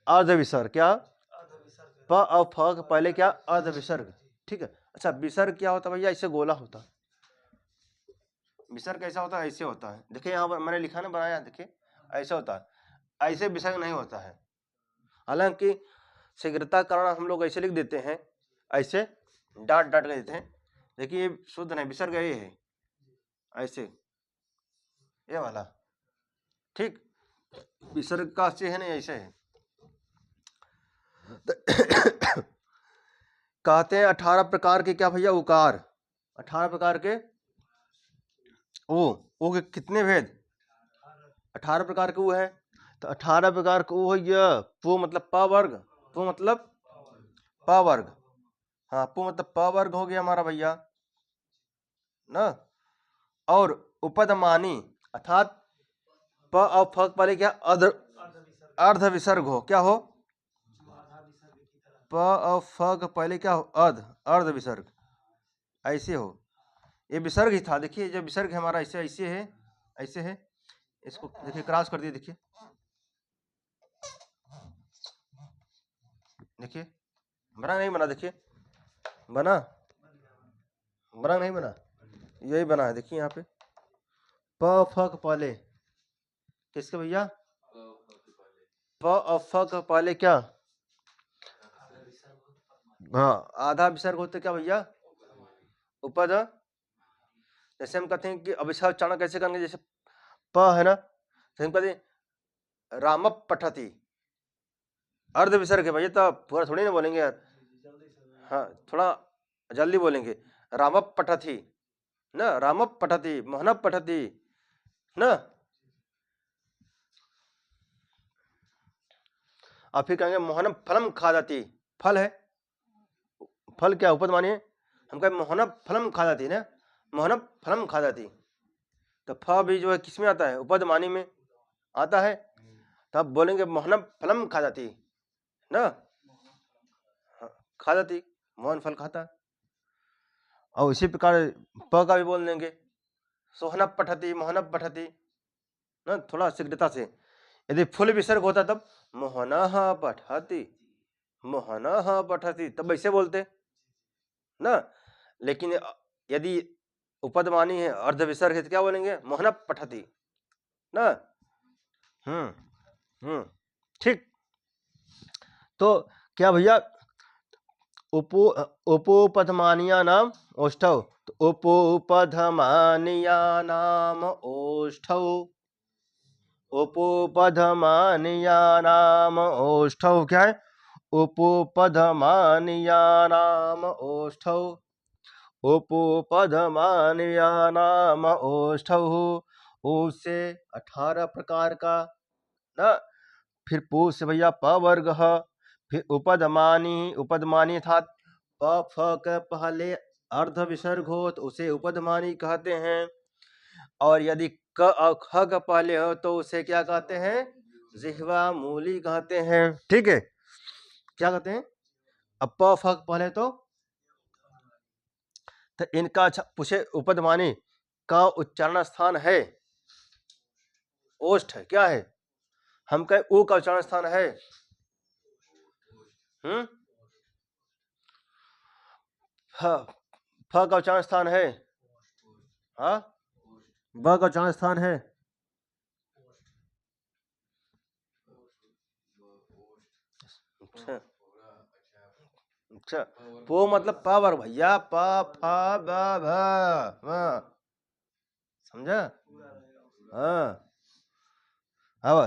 अर्ध विसर्ग, क्या प और फ के पहले क्या अर्ध विसर्ग, ठीक है। अच्छा, विसर्ग क्या होता है भैया, इससे गोला होता है। विसर्ग कैसा होता है, ऐसे होता है, देखिए यहाँ पर मैंने लिखा ना, बनाया, देखिए ऐसे होता है, ऐसे विसर्ग नहीं होता है। हालांकि शीघ्रता कारण हम लोग ऐसे लिख देते हैं, ऐसे डाट डाट के देते हैं, देखिए ये शुद्ध नहीं, विसर्ग ये है, ऐसे ये वाला, ठीक। विसर्ग का से है ना, ऐसे है। कहते हैं 18 प्रकार के क्या भैया, उकार, 18 प्रकार के ओ के कितने भेद, 18 प्रकार के वो है। तो 18 प्रकार के वो है, ये पू मतलब प वर्ग, पू मतलब प वर्ग, हाँ, पू मतलब प वर्ग हो गया हमारा भैया ना। और उपदमानी अर्थात प और फ पहले क्या अर्ध विसर्ग हो, क्या हो, प और फ के पहले क्या हो, अर्ध विसर्ग, ऐसे हो। ये विसर्ग ही था, देखिए जब विसर्ग है हमारा, ऐसे ऐसे है, ऐसे है, इसको देखिए क्रॉस कर दिए, देखिए देखिए बना नहीं बना, देखिए बना, बना नहीं बना, यही बना है, देखिए यहाँ पे प फ के पहले किसके भैया, प और फ के पहले क्या, हाँ, आधा विसर्ग होते क्या भैया, उपद। जैसे हम कहते हैं कि अब इसका उच्चारण कैसे करेंगे, जैसे प है ना, तो हम कहते हैं राम पठती, अर्ध विसर्ग है भैया, तो पूरा थोड़ी ना बोलेंगे यार, हाँ, थोड़ा जल्दी बोलेंगे, राम पठती न, राम पठती, मोहन पठती न। और फिर कहेंगे मोहन फलम खादती, फल है, फल क्या उपद मानिए, हम कहें मोहन फलम खादती ना, मोहन फलम खादती। तो फ भी जो है किसमें आता है, उपद मानी में आता है, तब बोलेंगे मोहन फलम खादती ना, खादती, मोहन फल खाता। और इसी प्रकार प का भी बोल देंगे, सोहन पठती, मोहन पठती ना, थोड़ा शीघ्रता से। यदि फुल विसर्ग होता तब मोहन पठती, मोहन पठती, तब ऐसे बोलते ना। लेकिन यदि उपदमानी है, अर्ध विसर्ग है, तो क्या बोलेंगे, मोहन पठती ना। ठीक। तो क्या भैया, उपोपधमानिया नाम ओष्ठव, तो उपोपधमानिया नाम ओष्ठव, उपोपधमानिया नाम ओष्ठव, क्या है, उपोपधमानिया नाम ओष्ठव, उपोपधमानिया नाम ओष्ठव। उससे 18 प्रकार का ना, फिर पू से भैया प वर्ग है, फिर उपदमानी, उपदमानी अर्थात प फ के पहले अर्ध विसर्ग हो तो उसे उपदमानी कहते हैं। और यदि क और ख का पहले हो तो उसे क्या कहते हैं, जिह्वा मूली कहते हैं, ठीक है। क्या कहते हैं, अब प फ के पहले तो इनका अच्छा पूछे, उपदमानी का उच्चारण स्थान है ओष्ठ है, क्या है, हम कहे ऊ का उच्चारण स्थान है, फ का उच्चारण स्थान है, हाँ, ब का उच्चारण स्थान है, अच्छा अच्छा, पो मतलब पावर भैया, प फ ब भ, समझा, हाँ, अब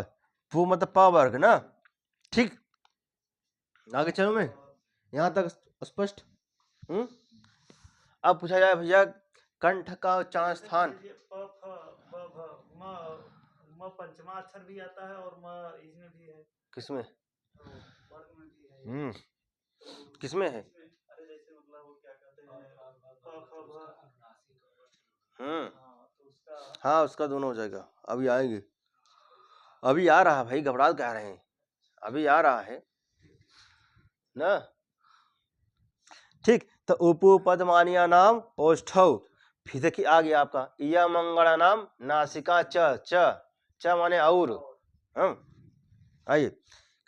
पू मतलब प वर्ग ना, ठीक। आगे चलो मैं, यहाँ तक स्पष्ट। अब पूछा जाए भैया कंठ का उच्चारण स्थान, प फ ब भ म म पंचमा अक्षर भी आता है और म इसमें भी है, किसमें? तो वर्ग में भी है। तो किसमें है? अरे जैसे मतलब वो क्या कहते हैं प फ भ, हाँ तो उसका हाँ उसका दोनों हो जाएगा, अभी आएंगे, अभी आ रहा भाई, घबरा कह रहे हैं, अभी आ रहा है ना। ठीक, तो उपपदमानिया नाम ओष्ठव, फिर देखिए आ गया आपका या मंगला नाम नासिका च माने और। आइए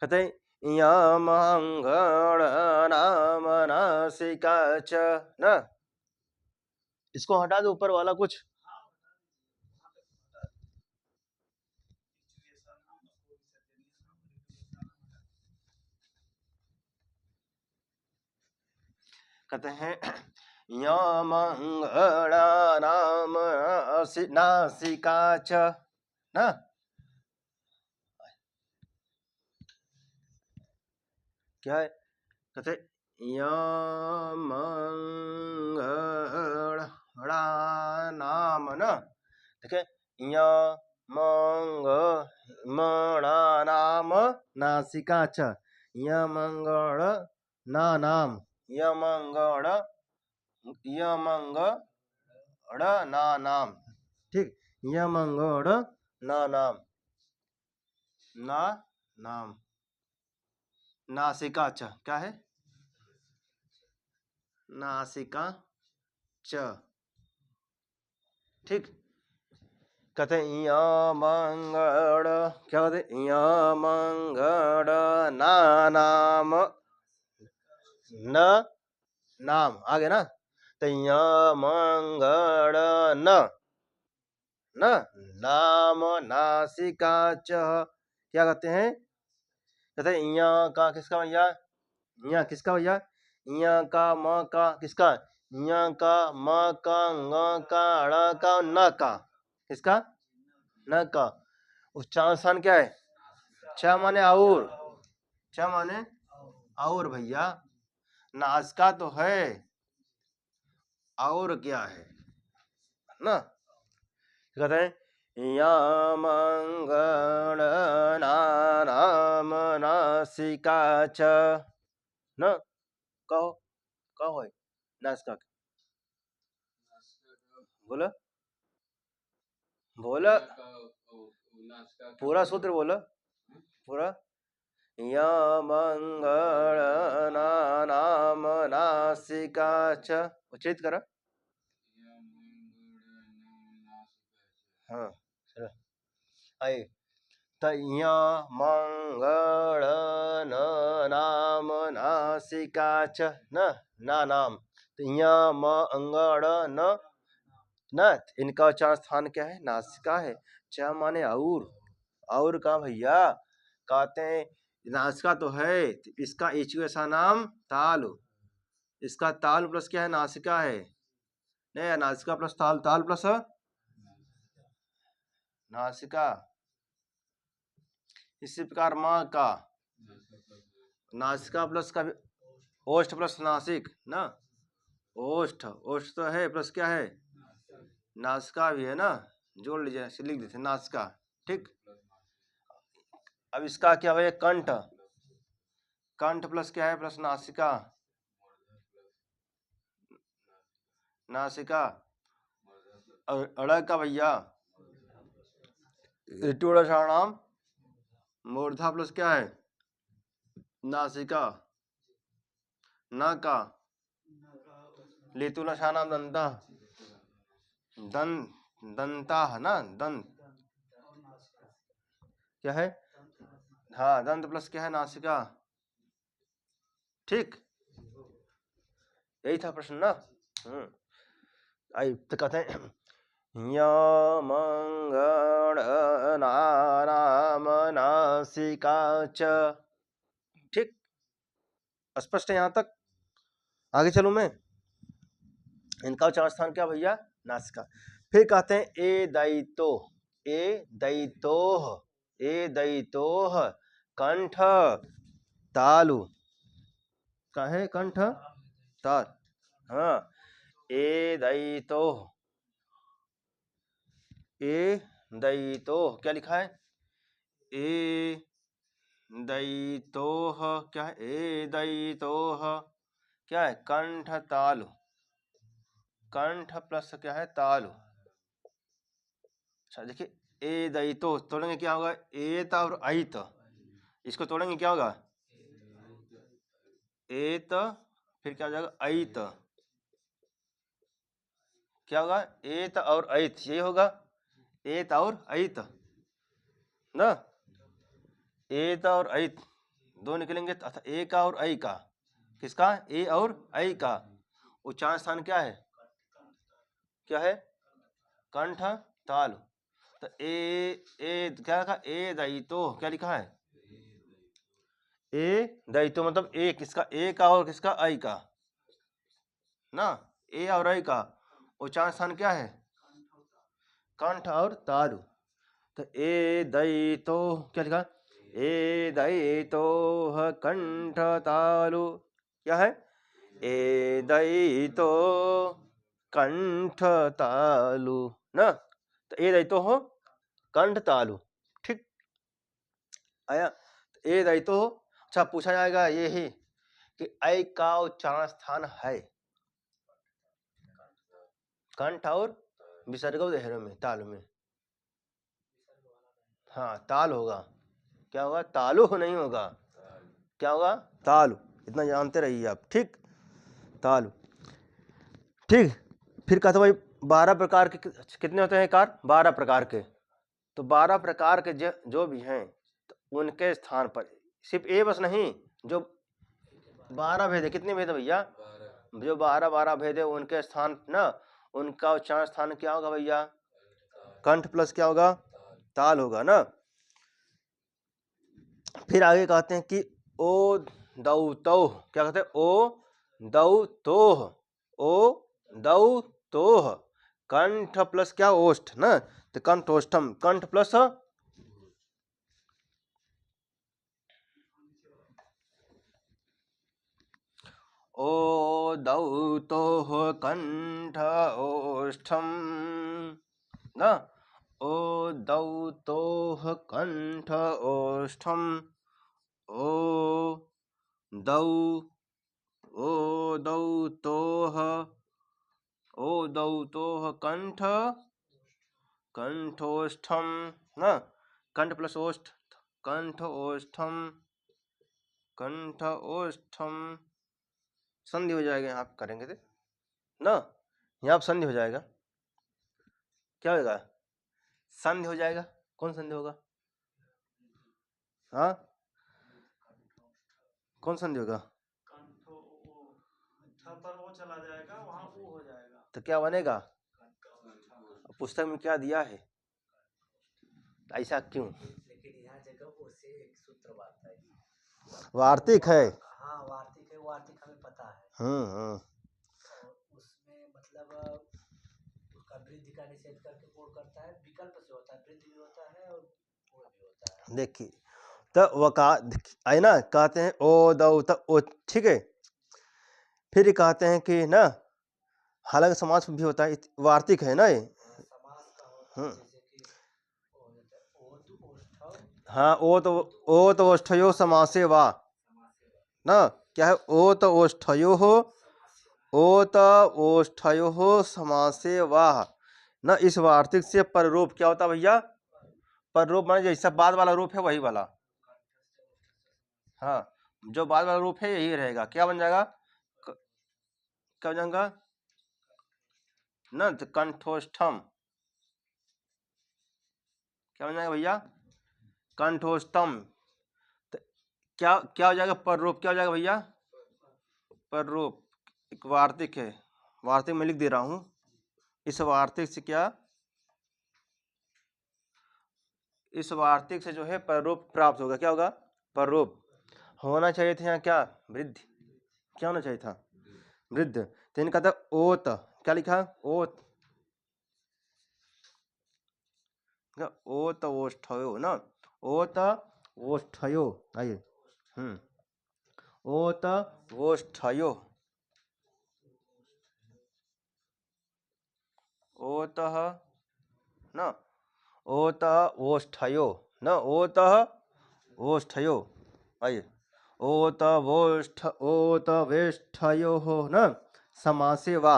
कहते हैं या मंगल नाम नासिका च ना, इसको हटा दो ऊपर वाला कुछ। कहते हैं या मंगल नाम नासिका च ना, क्या है? कहते या मंगल नाम ना, देखिए या मंगल नाम नासिका च, या मंगल नाम, या मंगल नाम, ठीक, या मंगल नाम नासिका च, क्या है? नासिका च, ठीक। कहते हैं या मंगल, क्या कहते हैं? या मंगल नाम न नाम, आगे ना, तो या मंगल न नाम नासिका च, क्या कहते हैं? कहते हैं यहाँ का किसका भैया? यहाँ किसका भैया? यहाँ का म का किसका? यहाँ का म का ng का ड़ का न का, किसका? न का। उच्चारण स्थान क्या है? छ माने और, छ माने और भैया, नासिका तो है और क्या है ना। कहते हैं या मंगल नाम नासिका च न, कहो कहो है नासिका, बोलो बोलो पूरा सूत्र बोलो पूरा। या मंगल नाम नासिका च, उच्चित करो। हाँ चलो आइए, तो या मंगल नाम नासिका च ना नाम, तो या मंगल न, इनका उच्चारण स्थान क्या है? नासिका है। च माने और का भैया, कहते हैं नासिका तो है, तो इसका एचू ऐसा नाम ताल, इसका ताल प्लस क्या है? नासिका है, नहीं नासिका प्लस ताल, ताल प्लस नासिका। इसी प्रकार माँ का नासिका प्लस का ओष्ठ प्लस नासिक ना, ओष्ठ ओष्ठ तो है प्लस क्या है? नासिका भी है ना, जोड़ लीजिए, लिख देते नासिका, ठीक। अब इसका क्या भैया? कंठ, कंठ प्लस क्या है? प्लस नासिका, नासिका। और अड़ का भैया नाम मूर्धा प्लस क्या है? नासिका, न का लितुल नाम दंता, दंता है ना, दंत क्या है? हाँ दंत प्लस क्या है? नासिका, ठीक, यही था प्रश्न ना। आई तो कहते हैं या मंगल नाम नासिका च, ठीक, स्पष्ट है यहाँ तक? आगे चलूं मैं, इनका उच्चारण स्थान क्या भैया? नासिका। फिर कहते हैं ए दैतोह कंठ तालु, का है? कंठ ताल, हाँ ए दैतोह, ए दयितोह, क्या लिखा है? ए दयितोह, क्या है? ए दयितोह, क्या है? कंठ तालु, कंठ प्लस क्या है? तालु। अच्छा देखिए, ए दयितो तोड़ेंगे क्या होगा? एत और ऐत, इसको तोड़ेंगे क्या होगा? एत, फिर क्या हो जाएगा? ऐत, क्या होगा? एत और ऐत, यही होगा, एत और ऐत ना। एत और ऐत दो निकलेंगे, अर्थात ए का और ऐ का। किसका? ए और ऐ का। उच्चारण स्थान क्या है? क्या है? कंठ तालु। तो ए क्या लिखा? ए दयितो, क्या लिखा है? ए दयितो मतलब ए किसका? ए का और किसका? ऐ का ना। ए और ऐ का उच्चारण स्थान क्या है? कंठ और तालु। तो ए दयितो, क्या लिखा? ए दयितो कंठ तालु, क्या है? ए दयितो कंठ तालु ना। तो ए दयितो हो कंठ तालु, ठीक आया। तो ए दयितो हो। अच्छा पूछा जाएगा ये ही कि ऐ का उच्चारण स्थान है कंठ और विसर्ग देहरों में, तालु में। हाँ ताल होगा, क्या होगा? तालु नहीं होगा, क्या होगा? तालु, इतना जानते रहिए आप, ठीक। तालु, ठीक। फिर कहते भाई 12 प्रकार के कितने होते हैं कार? 12 प्रकार के। तो 12 प्रकार के जो भी हैं, तो उनके स्थान पर सिर्फ ए बस नहीं, जो 12 भेद है। कितने भेद है भैया? जो 12 भेद है उनके स्थान ना, उनका उच्चारण स्थान क्या होगा भैया? कंठ प्लस क्या होगा? ताल होगा ना। फिर आगे कहते हैं कि ओ दौतोह, क्या कहते हैं? ओ दौतोह, ओ दौतोह, कंठ प्लस क्या? ओष्ठ ना। तो कंठोष्ठम, कंठ प्लस ओ दौतोह कंठ ओष्ठम ना। ओ दौतोह कंठ ओष्ठम, ओ दौ, ओ दौतोह, ओ दौतोह कंठ कंठोष्ठम ना। कंठ प्लस ओष्ठ, कंठ ओष्ठम, कंठ ओष्ठम, संधि हो जाएगा यहाँ आप करेंगे थे ना, यहाँ संधि हो जाएगा। क्या होगा? संधि हो जाएगा। कौन संधि होगा? हाँ कौन संधि होगा? पर वो चला जाएगा, वहाँ वो हो जाएगा। तो क्या बनेगा? पुस्तक में क्या दिया है? ऐसा क्यों? लेकिन यहाँ जगह वो से एक सूत्र बात है, वार्तिक है। हाँ वार्तिक है, वार्तिक हमें पता है। और उसमें मतलब उसका वृद्धि का निषेध करके कोड करता है, विकल्प से होता है, वृद्धि भी होता है और कोड भी होता है। देखिए तो वका है ना, कहते हैं ओ दौ त ओ, ठीक है। फिर कहते हैं कि ना हालांकि समास भी होता है, वार्तिक है ना ये। समास का होता है, जैसे कि हाँ ओ तो ओष्ठयो समासे वा ना। क्या है? ओ तो ओष्ठयो हो, ओ तो ओष्ठयो हो समासे वाह ना। इस वार्तिक से पर रूप क्या होता भैया? पर रूप माने जैसा बाद वाला रूप है वही वाला, हाँ जो बाद वाला रूप है यही रहेगा। क्या बन जाएगा? क्या बन जाएगा ना? तो कंठोष्ठम, क्या बन जाएगा भैया? कंठोष्ठम। तो क्या क्या हो जाएगा? पर रूप क्या हो जाएगा भैया? पर रूप एक वार्तिक है, वार्तिक में लिख दे रहा हूं। इस वार्तिक से क्या, इस वार्तिक से जो है पर रूप प्राप्त होगा। क्या होगा? पर रूप होना चाहिए था यहाँ क्या? वृद्धि। क्या होना चाहिए था? वृद्ध। तो इनका था ओत, क्या लिखा? ओत, ओत ओष्ठयो ना। ओत ओष्ठयो, आइए ओत ओष्ठयो, ओतः ना, ओत ओष्ठयो न ओत ओष्ठयो। आइए ओत वेष्ठयो हो न समासे वा,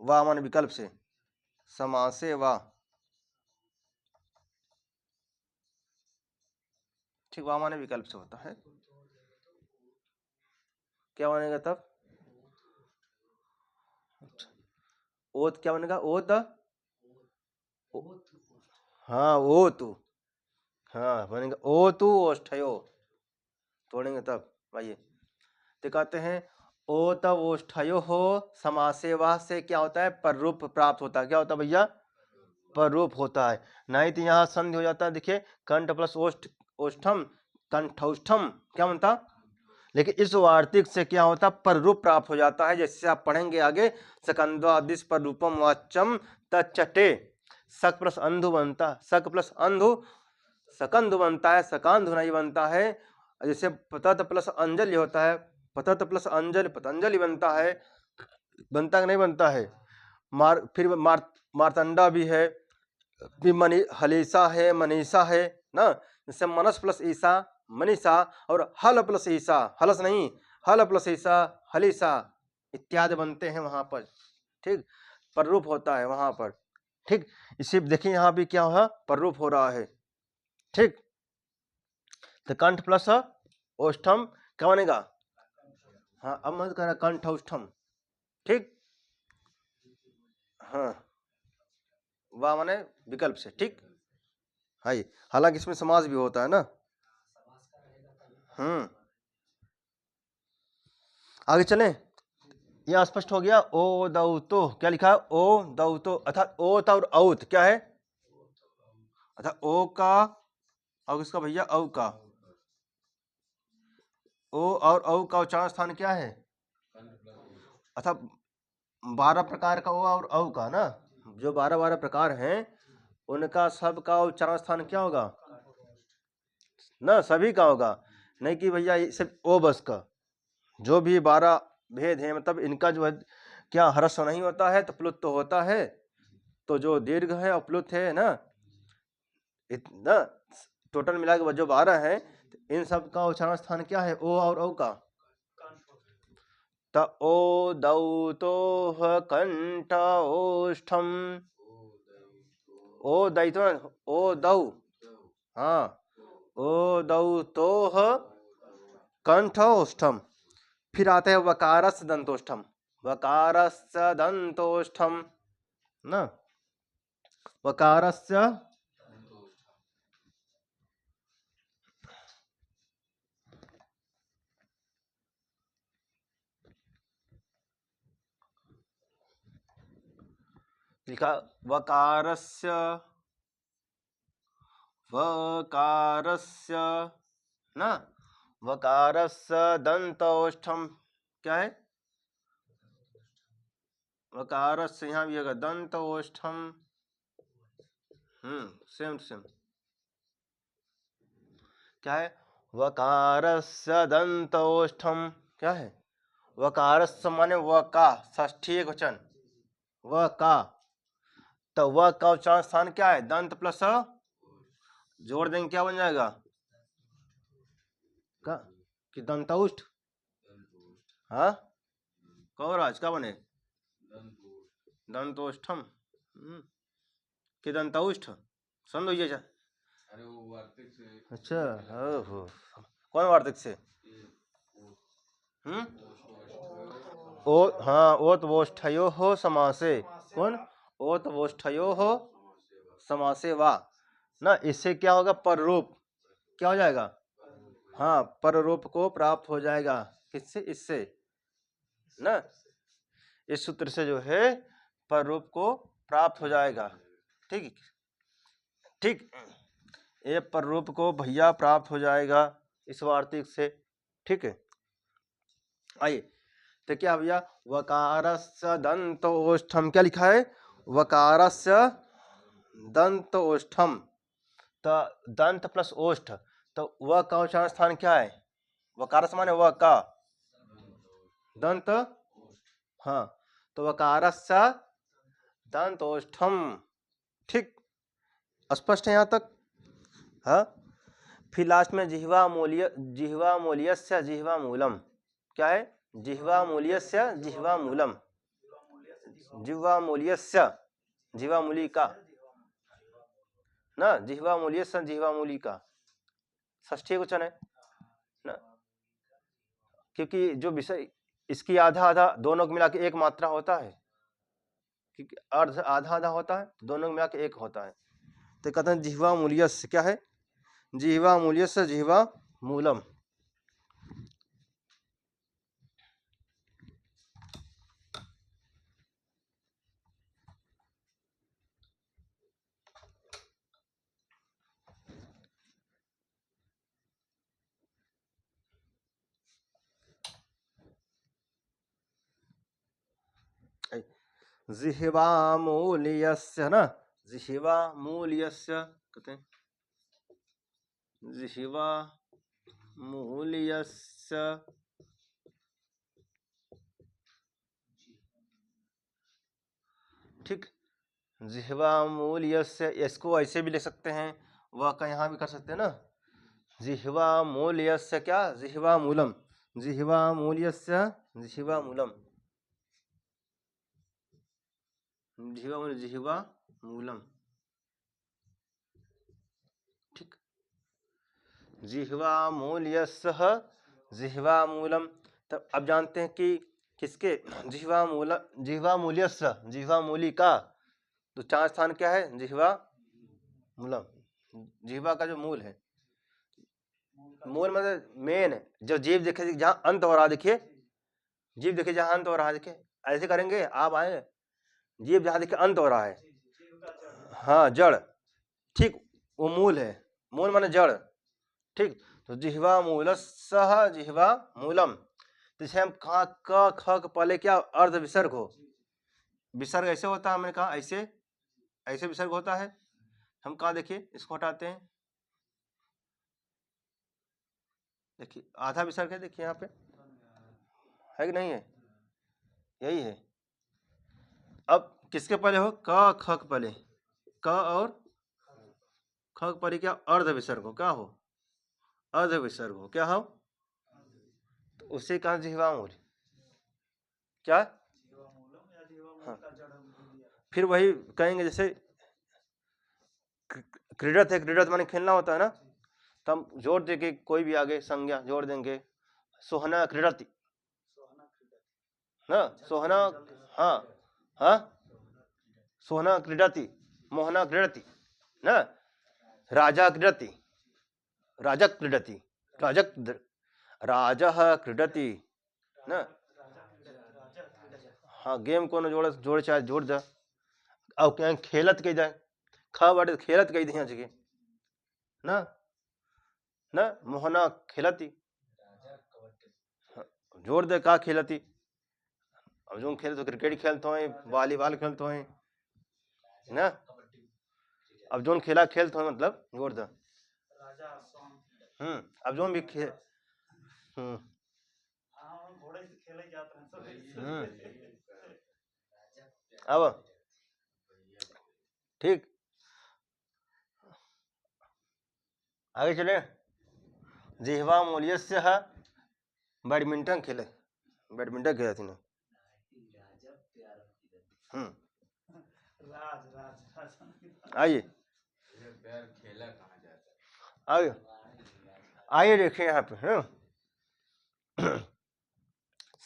वा मान विकल्प से, समासे वा, ठीक, वा माने विकल्प से होता है। क्या बनेगा तब? ओत क्या बनेगा? ओत, हाँ ओतु, हाँ बनेगा ओतु ओष्ठयो, तोड़ेंगे तब। आइए तो कहते हैं ओत ओष्ठयो हो समासेवा से क्या होता है? पररूप प्राप्त होता है। क्या होता है भैया? पररूप होता है। नहीं तो यहाँ संधि हो जाता है। देखिए कंठ प्लस ओष्ठ, ओष्ठम कंठौष्ठम, क्या बनता? लेकिन इस वार्तिक से क्या होता? पररूप प्राप्त हो जाता है। जैसे आप पढ़ेंगे आगे, सकंद्वादिश पर रूपम वाच्यम तच्चटे, सक प्लस अंधु बनता, सक प्लस अंधु सकंधु बनता है, सकांधु नहीं बनता है। जैसे पतत प्लस अंजलि होता है, पतत प्लस अंजलि पतंजलि बनता है, बनता कि नहीं बनता है? फिर मार्तंडा भी है, फिर हलीसा है, मनीषा है ना। जैसे मनस प्लस ईसा मनीषा, और हल प्लस ईसा, हलस नहीं, हल प्लस ईसा हलीसा इत्यादि बनते हैं वहां पर। ठीक, पररूप होता है वहां पर। ठीक, इसी देखिए यहाँ भी क्या हुआ? पररूप हो रहा है। ठीक, तो कंठ प्लस ओष्ठम क्या बनेगा? हाँ अब मत करना, कंठ ओष्ठम। ठीक, हाँ वाह माने विकल्प से। ठीक, हाँ हालांकि इसमें समास भी होता है ना। आगे चलें, यह स्पष्ट हो गया। ओ दौतो क्या लिखा है? ओ दौतो अर्थात ओत और औत क्या है? अर्थात ओ का और इसका भैया औ का, ओ और औ का उच्चारण स्थान क्या है? अर्थात 12 प्रकार का ओ और औ का ना, जो 12 प्रकार हैं उनका सबका उच्चारण स्थान क्या होगा? ना सभी का होगा, नहीं कि भैया सिर्फ ओ बस का। जो भी 12 भेद हैं, मतलब इनका जो है क्या ह्रस्व नहीं होता है तो प्लुत तो होता है, तो जो दीर्घ है और प्लुत है ना, इतना टोटल मिला के जो 12 है, इन सब का उच्चारण स्थान क्या है? ओ और औ का। त ओ दौ तो कंठ ओष्ठम, ओ दैतो, ओ दौ, हाँ ओ दौ तो कंठ ओष्ठम। फिर आते हैं वकारस दंतोष्ठम, वकारस्य दंतोष्ठम ना, वकारस्य लिखा वकारस्य, वकारस्य ना, वकारस्य दंतोष्ठम क्या है? वकारस्य यहाँ भी होगा दंतोष्ठम, सेम टू सेम क्या है? वकारस्य दंतोष्ठम क्या है? वकारस्य माने व का, षष्ठी एकवचन व का, तो व का उच्चारण स्थान क्या है? दंत प्लस जोड़ देंगे क्या बन जाएगा? का कि दंतौष्ठ, हाँ कौराज क्या बने? दंतोष्ठम कि दंतौष्ठ समझ लो ये। अरे वो वार्तिक से, अच्छा ओहो, कौन वार्तिक से? ओ हाँ ओत वोष्ठयो हो समासे, कौन? ओत वोष्ठयो हो समासे वा ना, इससे क्या होगा? पररूप क्या हो जाएगा? हाँ पररूप को प्राप्त हो जाएगा। किससे? इससे ना, इस सूत्र से जो है पररूप को प्राप्त हो जाएगा। ठीक ठीक, ये पररूप को भैया प्राप्त हो जाएगा इस वार्तिक से। ठीक है, आइए तो क्या भैया? वकारस्य दंतोष्ठम क्या लिखा है? वकारस्य दंतोष्ठम, तो दंत प्लस ओष्ठ, तो वह का उच्चारण स्थान क्या है? वकारस माने वह का, दंत, हाँ तो वकारस्य दंतोष्ठम। ठीक, स्पष्ट है यहाँ तक? हाँ, फिर लास्ट में जिह्वा मूल्यस्य जिह्वा मूलम। क्या है? जिह्वा मूल्यस्य जिह्वा मूलम, जिह्वा मूल्यस्य जिह्वा मूली का ना, जिह्वा मूल्यस्य जिह्वा मूली का षष्ठी वचन है ना, क्योंकि जो विषय इसकी आधा आधा दोनों को मिला के एक मात्रा होता है, क्योंकि अर्ध आधा आधा होता है, दोनों को मिला के एक होता है। तो कहते हैं जिह्वा मूल्यस्य, क्या है? जिह्वा मूल्यस्य जिह्वा मूलम। जिह्वा मूल्यस्य ना, जिह्वा मूल्यस्य कहते हैं, जिह्वा मूल्यस्य ठीक, जिह्वा मूल्यस्य, इसको ऐसे भी ले सकते हैं, वह का यहाँ भी कर सकते हैं ना, जिह्वा मूल्यस्य क्या? जिह्वा मूलम, जिह्वा मूल्यस्य जिह्वा मूलम, जिह्वा मूलम। ठीक, जिह्वा मूल्यस्य जिह्वा मूलम। तब अब जानते हैं कि किसके? जिह्वा मूल्यस्य जिह्वा मूली का, तो चार स्थान क्या है? जिह्वा मूलम, जिह्वा का जो मूल है, मूल मतलब मेन, जो जीव देखे जहाँ अंत हो रहा, देखिए जीव देखिए जहाँ अंत हो रहा है, देखिए ऐसे करेंगे आप आए, जीव जहाँ देखिए अंत हो रहा है, हाँ जड़, ठीक, वो मूल है, मूल माने जड़। ठीक, तो जिह्वा मूलस्य जिह्वा मूलम, तो इसे हम कहा क ख के पहले क्या अर्ध विसर्ग हो, विसर्ग ऐसे होता है, हमने कहा ऐसे, ऐसे विसर्ग होता है। हम कहा देखिए इसको हटाते हैं, देखिए आधा विसर्ग है, देखिए यहाँ पे है कि नहीं है? यही है। अब किसके पहले हो? क ख के पहले, क और ख के पहले क्या अर्ध विसर्ग हो, क्या हो? अर्ध विसर्ग हो, क्या हो? तो उसे कहा जिह्वा मूल, क्या? हाँ, फिर वही कहेंगे जैसे क्रीडत है, क्रीडत माने खेलना होता है ना, तो हम जोड़ देंगे, कोई भी आगे संज्ञा जोड़ देंगे, सोहना क्रीडति ना, सोहना, हाँ हाँ, सोहना क्रीडति, मोहना क्रीडति ना, राजा क्रीडति, राजक क्रीडति, राजक राजः क्रीडति ना, हाँ गेम को जोड़ जोड़ चाहे जोड़ दे, अब क्या खेलत कही जाए, ख बाटे खेलत कही दी जगह ना, ना मोहना खेलती, जोड़ दे का खेलती, अब जो खेल तो क्रिकेट खेलते हैं, वॉलीबॉल खेलते हैं ना, अब जो खेला खेलते हैं मतलब जोड़ दे, अब जो भी खेल, अब ठीक, आगे चले, जिह्वा मूल्यस्य बैडमिंटन खेले, बैडमिंटन खेला थी ना, आइए आइए आइए देखिए यहाँ पे है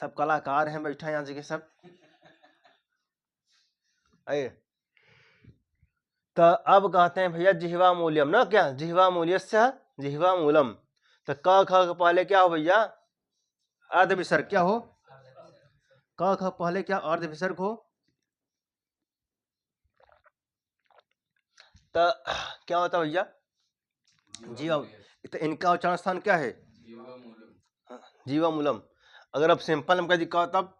सब कलाकार हैं बैठा यहाँ जगह सब, आइए। तो अब कहते हैं भैया जिह्वा मूल्यम ना, क्या? जिह्वा मूल्यस्य जिह्वा मूलम, तो क ख के पहले क्या हो भैया? अर्ध विसर्ग, क्या हो? क ख पहले क्या अर्ध विसर्ग हो, तो क्या होता भैया? जीवा, तो इनका उच्चारण स्थान क्या है? जीवा मूलम। अगर अब सिंपल में कह तब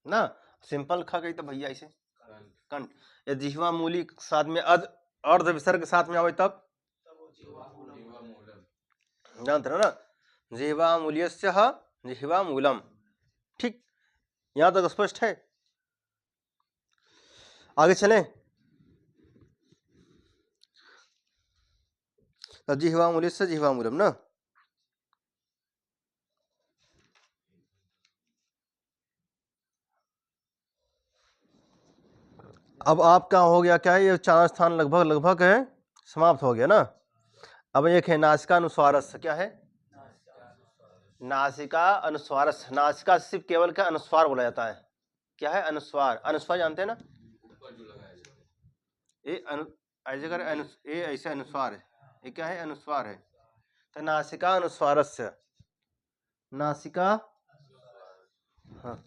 ना, सिंपल खा गई तो भैया ऐसे कंठ, या जिह्वा मूली साथ में अर्ध विसर्ग साथ में आवे तब जानते हो ना, जिह्वा मूल्यस्य जिह्वा मूलम। ठीक, यहाँ तक स्पष्ट है? आगे चलें। तो जिह्वा मूलस्य जिह्वा मूलम ना। अब आपका हो गया क्या है, ये उच्चारण स्थान लगभग लगभग है समाप्त हो गया ना। अब एक है नासिका अनुस्वारस्य, क्या है? नासिका अनुस्वारस्य। नासिका सिर्फ केवल क्या अनुस्वार बोला जाता है, क्या है? अनुस्वार। अनुस्वार जानते हैं ना, ये ऐसे कर ये ऐसे अनुस्वार है, ये क्या है? अनुस्वार है। तो नासिका अनुस्वारस्य, नासिका, हाँ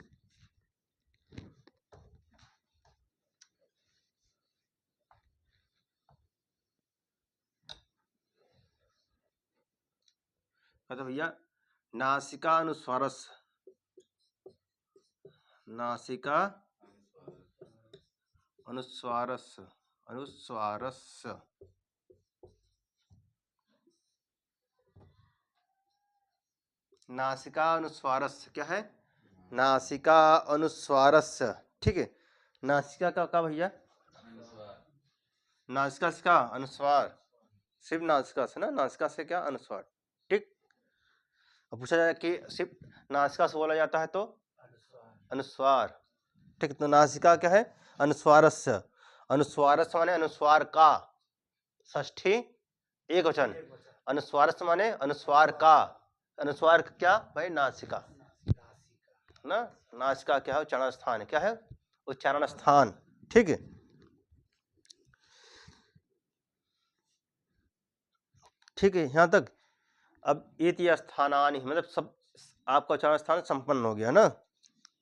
तो भैया नासिका अनुस्वारस्य, नासिका अनुस्वारस्य, अनुस्वारस्य, नासिका अनुस्वारस्य, क्या है? नासिका अनुस्वारस्य। ठीक है, नासिका का भैया, नासिका से का अनुस्वार, सिर्फ नासिका से ना, नासिका से क्या? अनुस्वार। ठीक। अब पूछा जाए कि सिर्फ नासिका से बोला जाता है तो अनुस्वार। ठीक, तो नासिका क्या है? अनुस्वारस्य। अनुस्वारस्य माने अनुस्वार का, षष्ठी एक वचन। अनुस्वारस्य माने अनुस्वार का, अनुस्वार क्या भाई? नासिका ना। नासिका क्या है? उच्चारण स्थान है, क्या है? उच्चारण स्थान। ठीक है, ठीक है यहाँ तक। अब इति स्थानानि मतलब सब आपका उच्चारण स्थान संपन्न हो गया ना,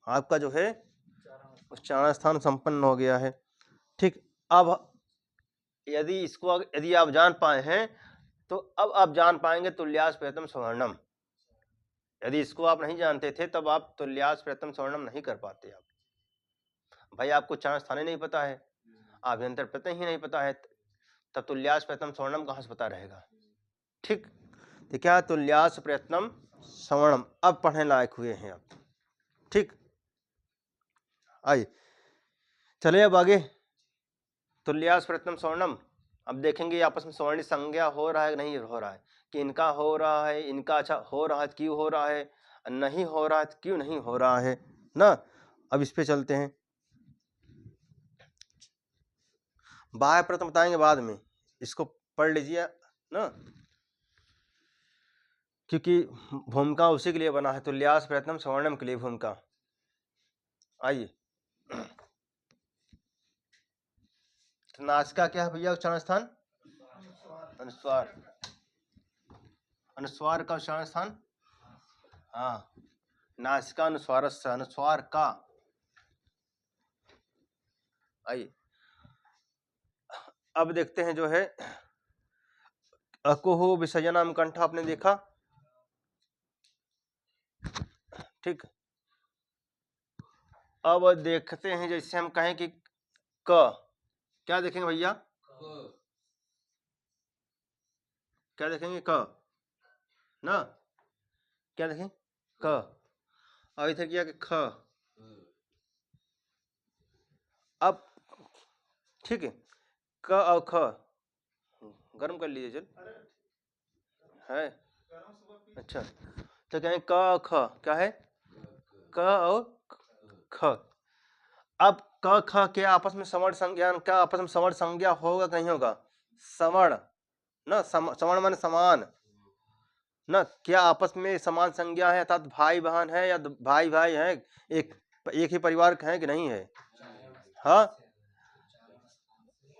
आपका जो है उच्चारण स्थान संपन्न हो गया है। ठीक, अब यदि इसको यदि आप जान पाए हैं तो अब आप जान पाएंगे तुल्यास प्रथम सवर्णम। यदि इसको आप नहीं जानते थे तब आप तुल्यास प्रथम सवर्णम नहीं कर पाते। आप भाई आपको उच्चारण स्थान ही नहीं पता है, आभ्यंतर प्रत्यय ही नहीं पता है, तब तुल्यास प्रथम सवर्णम कहाँ से पता रहेगा? ठीक, तो क्या तुल्यास प्रयत्नम सवर्णम अब पढ़ने लायक हुए हैं आप। ठीक, आइए चलिए अब आगे। तुल्यास प्रयत्नम सवर्णम, अब देखेंगे आपस में सवर्णी संज्ञा हो रहा है कि नहीं हो रहा है, कि इनका हो रहा है, इनका अच्छा हो रहा है, क्यों हो रहा है, नहीं हो रहा है, क्यों नहीं हो रहा है ना। अब इस पे चलते हैं। बाह्य प्रथम बताएंगे बाद में, इसको पढ़ लीजिए ना, क्योंकि भूमिका उसी के लिए बना है, तुल्यास प्रयत्नम सवर्णम के लिए भूमिका। आइए, तो नासिका क्या है भैया? उच्चारण स्थान अनुस्वार, अनुस्वार का उच्चारण स्थान, हाँ नासिका अनुस्वारस्य, अनुस्वार का। आइए अब देखते हैं जो है अकुहु विसर्जनम कंठ, आपने देखा। ठीक, अब देखते हैं जैसे हम कहें कि क, क्या देखेंगे भैया? क्या देखेंगे? क ना, क्या देखें? क। अब इधर किया कि ख। अब ठीक है, क और ख गर्म कर लीजिए चल है। अच्छा, तो कहें क और ख, क्या है? क और ख। अब क ख के आपस में सवर्ण संज्ञा, क्या आपस में सवर्ण संज्ञा होगा कि नहीं होगा? सवर्ण ना, सवर्ण माने समान ना, क्या आपस में समान संज्ञा है, अर्थात भाई बहन है या भाई भाई है, एक ही परिवार के हैं कि नहीं है? हाँ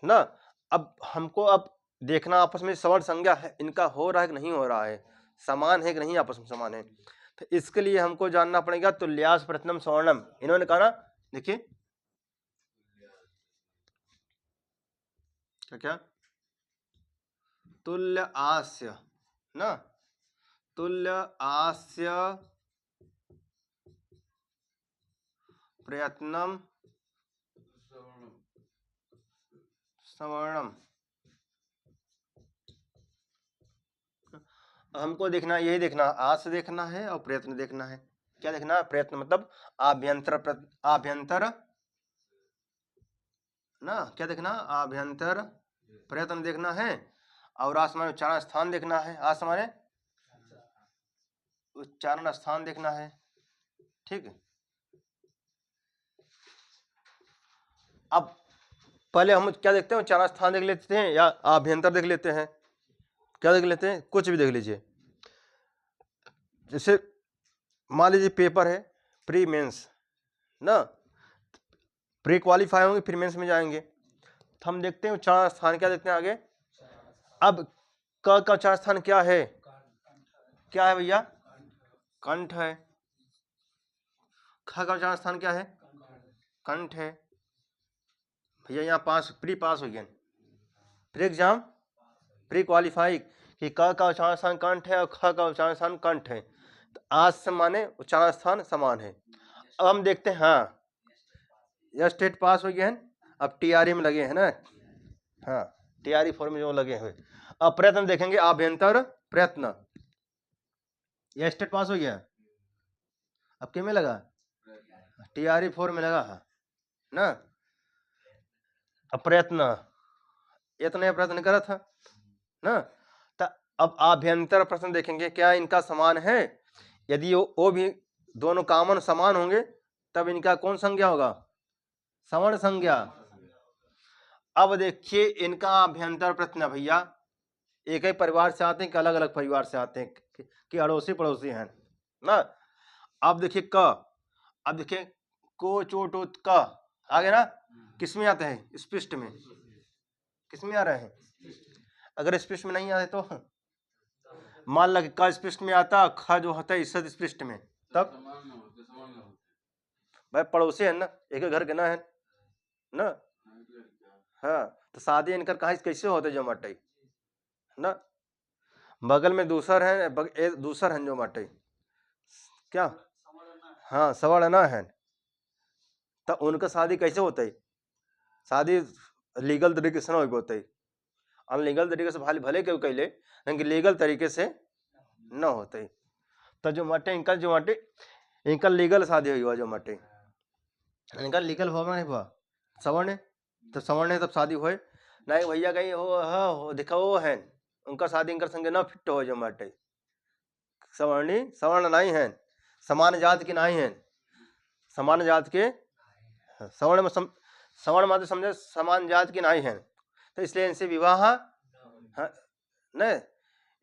ना। अब हमको अब देखना आपस में सवर्ण संज्ञा है, इनका हो रहा है कि नहीं हो रहा है, समान है कि नहीं, आपस में समान है। तो इसके लिए हमको जानना पड़ेगा तुल्यास प्रथम सवर्णम। इन्होंने कहा ना, देखिए क्या क्या, तुल्य आस्य ना, तुल्य आस्य प्रयत्नम सवर्णम। हमको देखना, यही देखना, आस देखना है और प्रयत्न देखना है। क्या देखना है? प्रयत्न मतलब आभ्यंतर, आभ्यंतर ना, क्या देखना, आभ्यंतर प्रयत्न देखना है, और आसमान उच्चारण स्थान देखना है, आसमान उच्चारण स्थान देखना है। ठीक है, अब पहले हम क्या देखते हैं, उच्चारण स्थान देख लेते हैं या आभ्यंतर देख लेते हैं, क्या देख लेते हैं, कुछ भी देख लीजिए। जैसे मान लीजिए पेपर है प्री मेंस ना, प्री क्वालिफाई होंगे फिर मेंस में जाएंगे, तो हम देखते हैं उच्चारण स्थान, क्या देखते हैं आगे। अब क का उच्चारण स्थान क्या है, क्या है भैया, कंठ है। ख का उच्चारण स्थान क्या है, कंठ है। भैया यहाँ पास प्री पास हो गया, प्री एग्जाम प्री क्वालिफाई कि क का उच्चारण स्थान कंठ है और ख का उच्चारण स्थान कंठ है, तो आज से माने उच्चारण स्थान समान है। अब हम देखते हैं, हाँ यह स्टेट पास हो गया है, अब टीआरई में लगे हैं ना, हाँ टीआरई 4 में जो लगे हुए। अब प्रयत्न देखेंगे, आभ्यंतर प्रयत्न, यह स्टेट पास हो गया, अब किस में लगा, टीआरई 4 में लगा है ना। अब प्रयत्न, इतने प्रयत्न करा था ना, तो अब आभ्यंतर प्रश्न देखेंगे क्या इनका समान है, यदि वो भी दोनों कॉमन समान होंगे तब इनका कौन संज्ञा होगा, सवर्ण संज्ञा। अब देखिए इनका आभ्यंतर प्रश्न भैया एक ही परिवार से आते हैं कि अलग अलग परिवार से आते हैं, कि अड़ोसी पड़ोसी हैं ना। अब देखिए क, अब देखिए को चोट का आगे ना, किस में आते हैं, स्पष्ट में, किस में आ रहे हैं, अगर स्पष्ट में नहीं आते तो मान लगे का स्पष्ट में आता, ख जो होता है इसद स्पष्ट में, तब भाई पड़ोसी है ना, एक घर के ना है ना, हाँ तो शादी इनकर कहाँ कैसे होते जो मटई ना, बगल में दूसर है, दूसर है जो मटई क्या, हाँ सवर्ण ना है, तो उनका शादी कैसे होता है, शादी लीगल तरीके से ना होता है, अनलीगल तरीके से भले भले क्यों कैले, लेकिन लीगल तरीके से न होते, तो जो मटे इनका जो मटे इनका लीगल शादी हुई जो मटे इनका लीगल हुआ नहीं हुआ, सवर्ण तो सवर्ण तब शादी हुए नहीं भैया, कहीं हो दिखा वो है उनका शादी इनका संग ना फिट हो जो मटे, सवर्णी सवर्ण नहीं है, समान जात की नहीं है, समान जात के सवर्ण में सवर्ण मात्र समझे समान जात की नहीं है, तो इसलिए इनसे विवाह न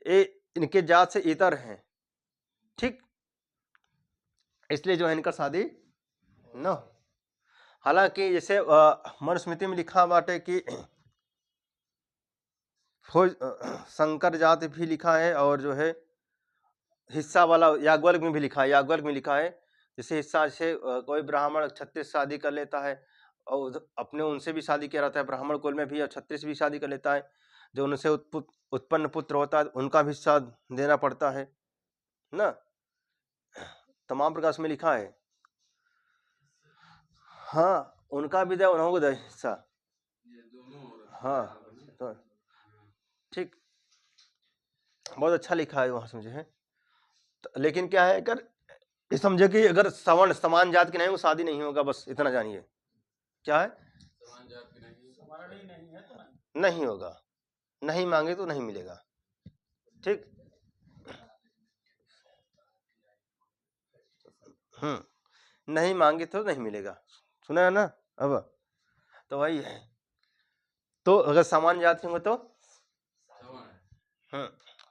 ये इनके जात से इतर हैं, ठीक, इसलिए जो है इनका शादी न। हालांकि जैसे मनुस्मृति में लिखा बाटे कि संकर जात भी लिखा है, और जो है हिस्सा वाला याज्ञवल्क्य में भी लिखा है, याज्ञवल्क्य में लिखा है जैसे हिस्सा से कोई ब्राह्मण 36 शादी कर लेता है और अपने उनसे भी शादी किया रहता है, ब्राह्मण कुल में भी 36 भी शादी कर लेता है, जो उनसे उत्पन्न पुत्र होता है उनका भी हिस्सा देना पड़ता है ना, तमाम प्रकार में लिखा है, हाँ उनका भी दे उनको दे हिस्सा, हाँ तो ठीक, बहुत अच्छा लिखा है वहाँ समझे है। तो लेकिन क्या है, अगर ये समझे कि अगर सवर्ण समान जात की नहीं वो शादी नहीं होगा, बस इतना जानिए, क्या है नहीं होगा, नहीं मांगे तो नहीं मिलेगा, ठीक, नहीं मांगे तो नहीं मिलेगा, सुना है ना। अब तो वही है, तो अगर समान जात होंगे तो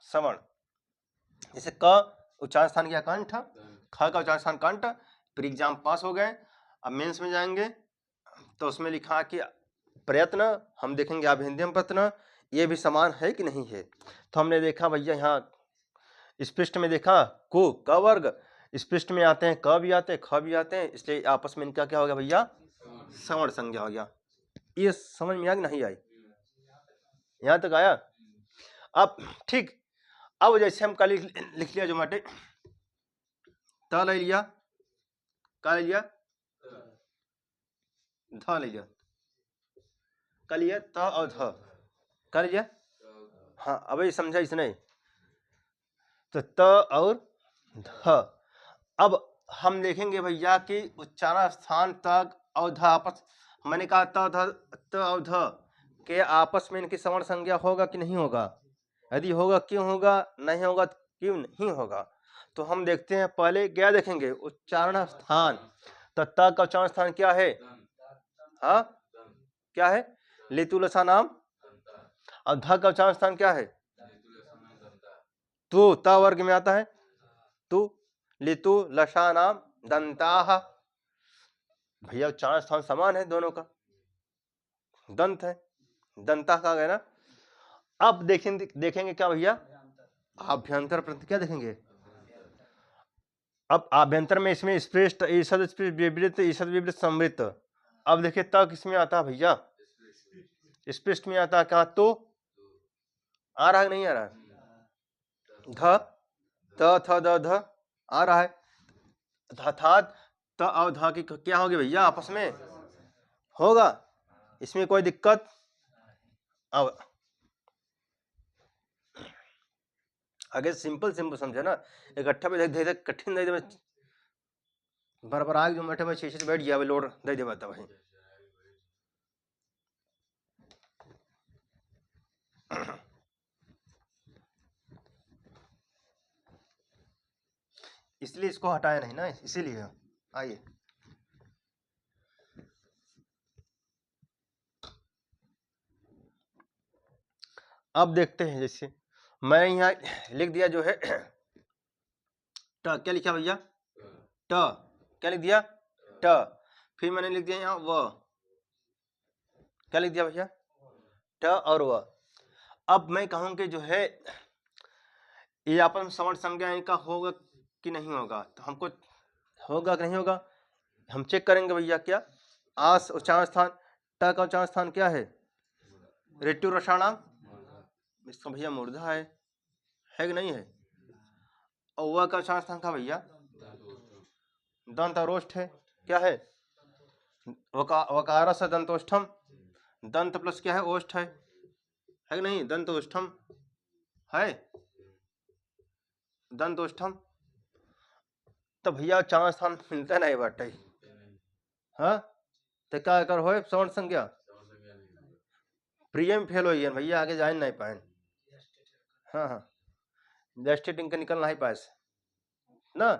सवर्ण, जैसे क उच्चारण स्थान क्या कंठ, ख का उच्चारण स्थान कंठ, प्री एग्जाम पास हो गए, अब मेंस में जाएंगे तो उसमें लिखा कि प्रयत्न हम देखेंगे आभ्यंतर प्रयत्न ये भी समान है कि नहीं है, तो हमने देखा भैया यहाँ स्पष्ट में देखा को क वर्ग, स्पष्ट में आते हैं क भी आते हैं ख भी आते हैं, इसलिए आपस में इनका क्या हो गया भैया, सवर्ण संज्ञा हो गया। ये समझ में आ कि नहीं आई, यहाँ तक आया। अब ठीक, अब जैसे हम कल लिख लिया जो मटे त ले लिया, का ले लिया, ध ले लिया, का लिया त और ध का लिया, हाँ अब ये समझा इसने, तो त और ध। अब हम देखेंगे भैया कि उच्चारण स्थान तक और ध आपस मैंने कहा त और ध के आपस में इनकी सवर्ण संज्ञा होगा कि नहीं होगा? यदि होगा क्यों होगा, नहीं होगा तो क्यों नहीं होगा? तो हम देखते हैं, पहले क्या देखेंगे, उच्चारण स्थान। तो त का उच्चारण स्थान क्या है? हाँ, क्या है? लितु लसा नाम। और ध का उच्चारण स्थान क्या है? तु, त वर्ग में आता है तु, लितु लसा नाम दंताः। भैया उच्चारण स्थान समान है दोनों का, दंत है, दंता का है ना। अब देखेंगे क्या भैया? आभ्यंतर प्रत्यय क्या देखेंगे? अब आभ्यंतर में इसमें स्पृष्ट, ईषद स्पृष्ट, विवृत, ईषद विवृत, संवृत। अब देखिए त किसमें आता है भैया? स्पृष्ट में आता है। कहा तो आ रहा है नहीं आ रहा है? ध त थ द ध आ रहा है। था त और ध की क्या होगी भैया? आपस में होगा, इसमें कोई दिक्कत? अब आगे सिंपल सिंपल समझे ना, इकट्ठा में धीरे कठिन दे देवे, बराबर आग जो बैठे में शीशे से बैठ गया लोड दे देवा तब है। इसलिए इसको हटाया नहीं ना, इसीलिए। आइए अब देखते हैं, जैसे मैं यहाँ लिख दिया जो है ट, क्या लिखा भैया? ट, क्या लिख दिया? ट। फिर मैंने लिख दिया यहाँ व, क्या लिख दिया भैया? ट और व। अब मैं कहूँ कि जो है ये आपस में सवर्ण संज्ञा इनका होगा कि नहीं होगा, तो हमको होगा कि नहीं होगा हम चेक करेंगे भैया। क्या आस उच्चारण स्थान, ट का उच्चारण स्थान क्या है? ऋतु रसाणाम, इसका भैया मूर्धा है कि नहीं है? और वह का उच्चारण स्थान का भैया दंत और ओष्ठ है, क्या है? वकार से दंतोष्ठम, दंत प्लस क्या है? ओष्ठ है कि नहीं? दंतोष्ठम है, दंतोष्ठम। तो भैया उच्चारण स्थान मिलता नहीं बाटे। हाँ, तो क्या कर हो सवर्ण संज्ञा प्रिय में फेल हो गया भैया, आगे जा नहीं पाए। हाँ हाँ, जस्टिट इनका निकल नहीं पाए ना।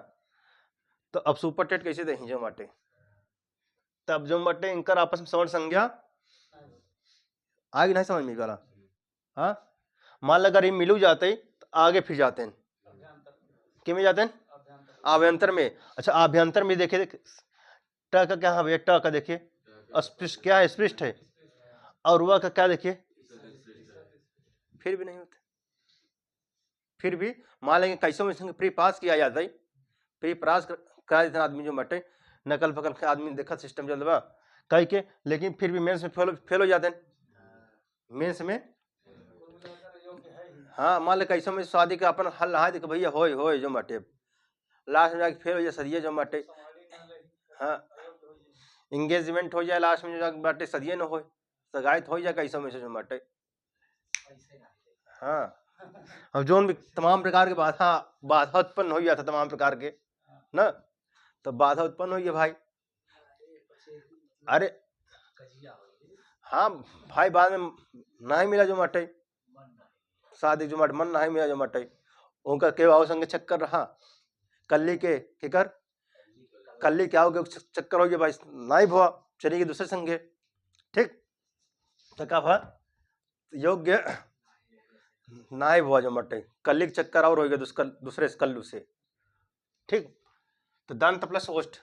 तो अब सुपर टेट कैसे दें जो बाटे? तब जो बाटे इनकर आपस में सवर्ण संज्ञा आगे नहीं समझ में गला। हाँ, मान लो अगर ये मिलू जाते तो आगे फिर जाते हैं, कि में जाते हैं? आभ्यंतर में। अच्छा, आभ्यंतर में देखिए ट का क्या है भैया? ट का देखिए अस्पृष्ट, क्या है? स्पृष्ट है। और वह का क्या देखिए? फिर भी नहीं होते। फिर भी मान लेंगे कैसों में प्री पास किया जाता है, प्री पास करा देते आदमी जो बटे, नकल फकल के आदमी देखा सिस्टम जल्दवा कह के, लेकिन फिर भी मेंस में फेल हो जाते हैं। मेंस में हाँ, मान ले कैसों में शादी का अपन हल रहा है भैया हो जो बटे, लास्ट में जाके फेल हो जाए सदिये जो बटे। हाँ, इंगेजमेंट हो जाए लास्ट में जो जाके बाटे सदिये न हो, सगाई हो जाए कैसों में से जो बाटे। हाँ, अब जो भी तमाम प्रकार के बाधा उत्पन्न हो जाता तमाम प्रकार के ना, तो बाधा उत्पन्न हो गई भाई। अरे हाँ भाई, बाद में नहीं मिला जो मटे, शादी जो मट मन नहीं मिला जो मटे, उनका के भाव संग चक्कर रहा, कल्ली के कर कल्ली क्या हो गया चक्कर हो गया भाई, नहीं भुआ चली गई दूसरे संगे। ठीक, तो क्या भा योग्य नहीं भुआ जो मटे, कल्ली के चक्कर और हो गया दूसरे कल्लू से। ठीक, तो दंत प्लस ओष्ठ।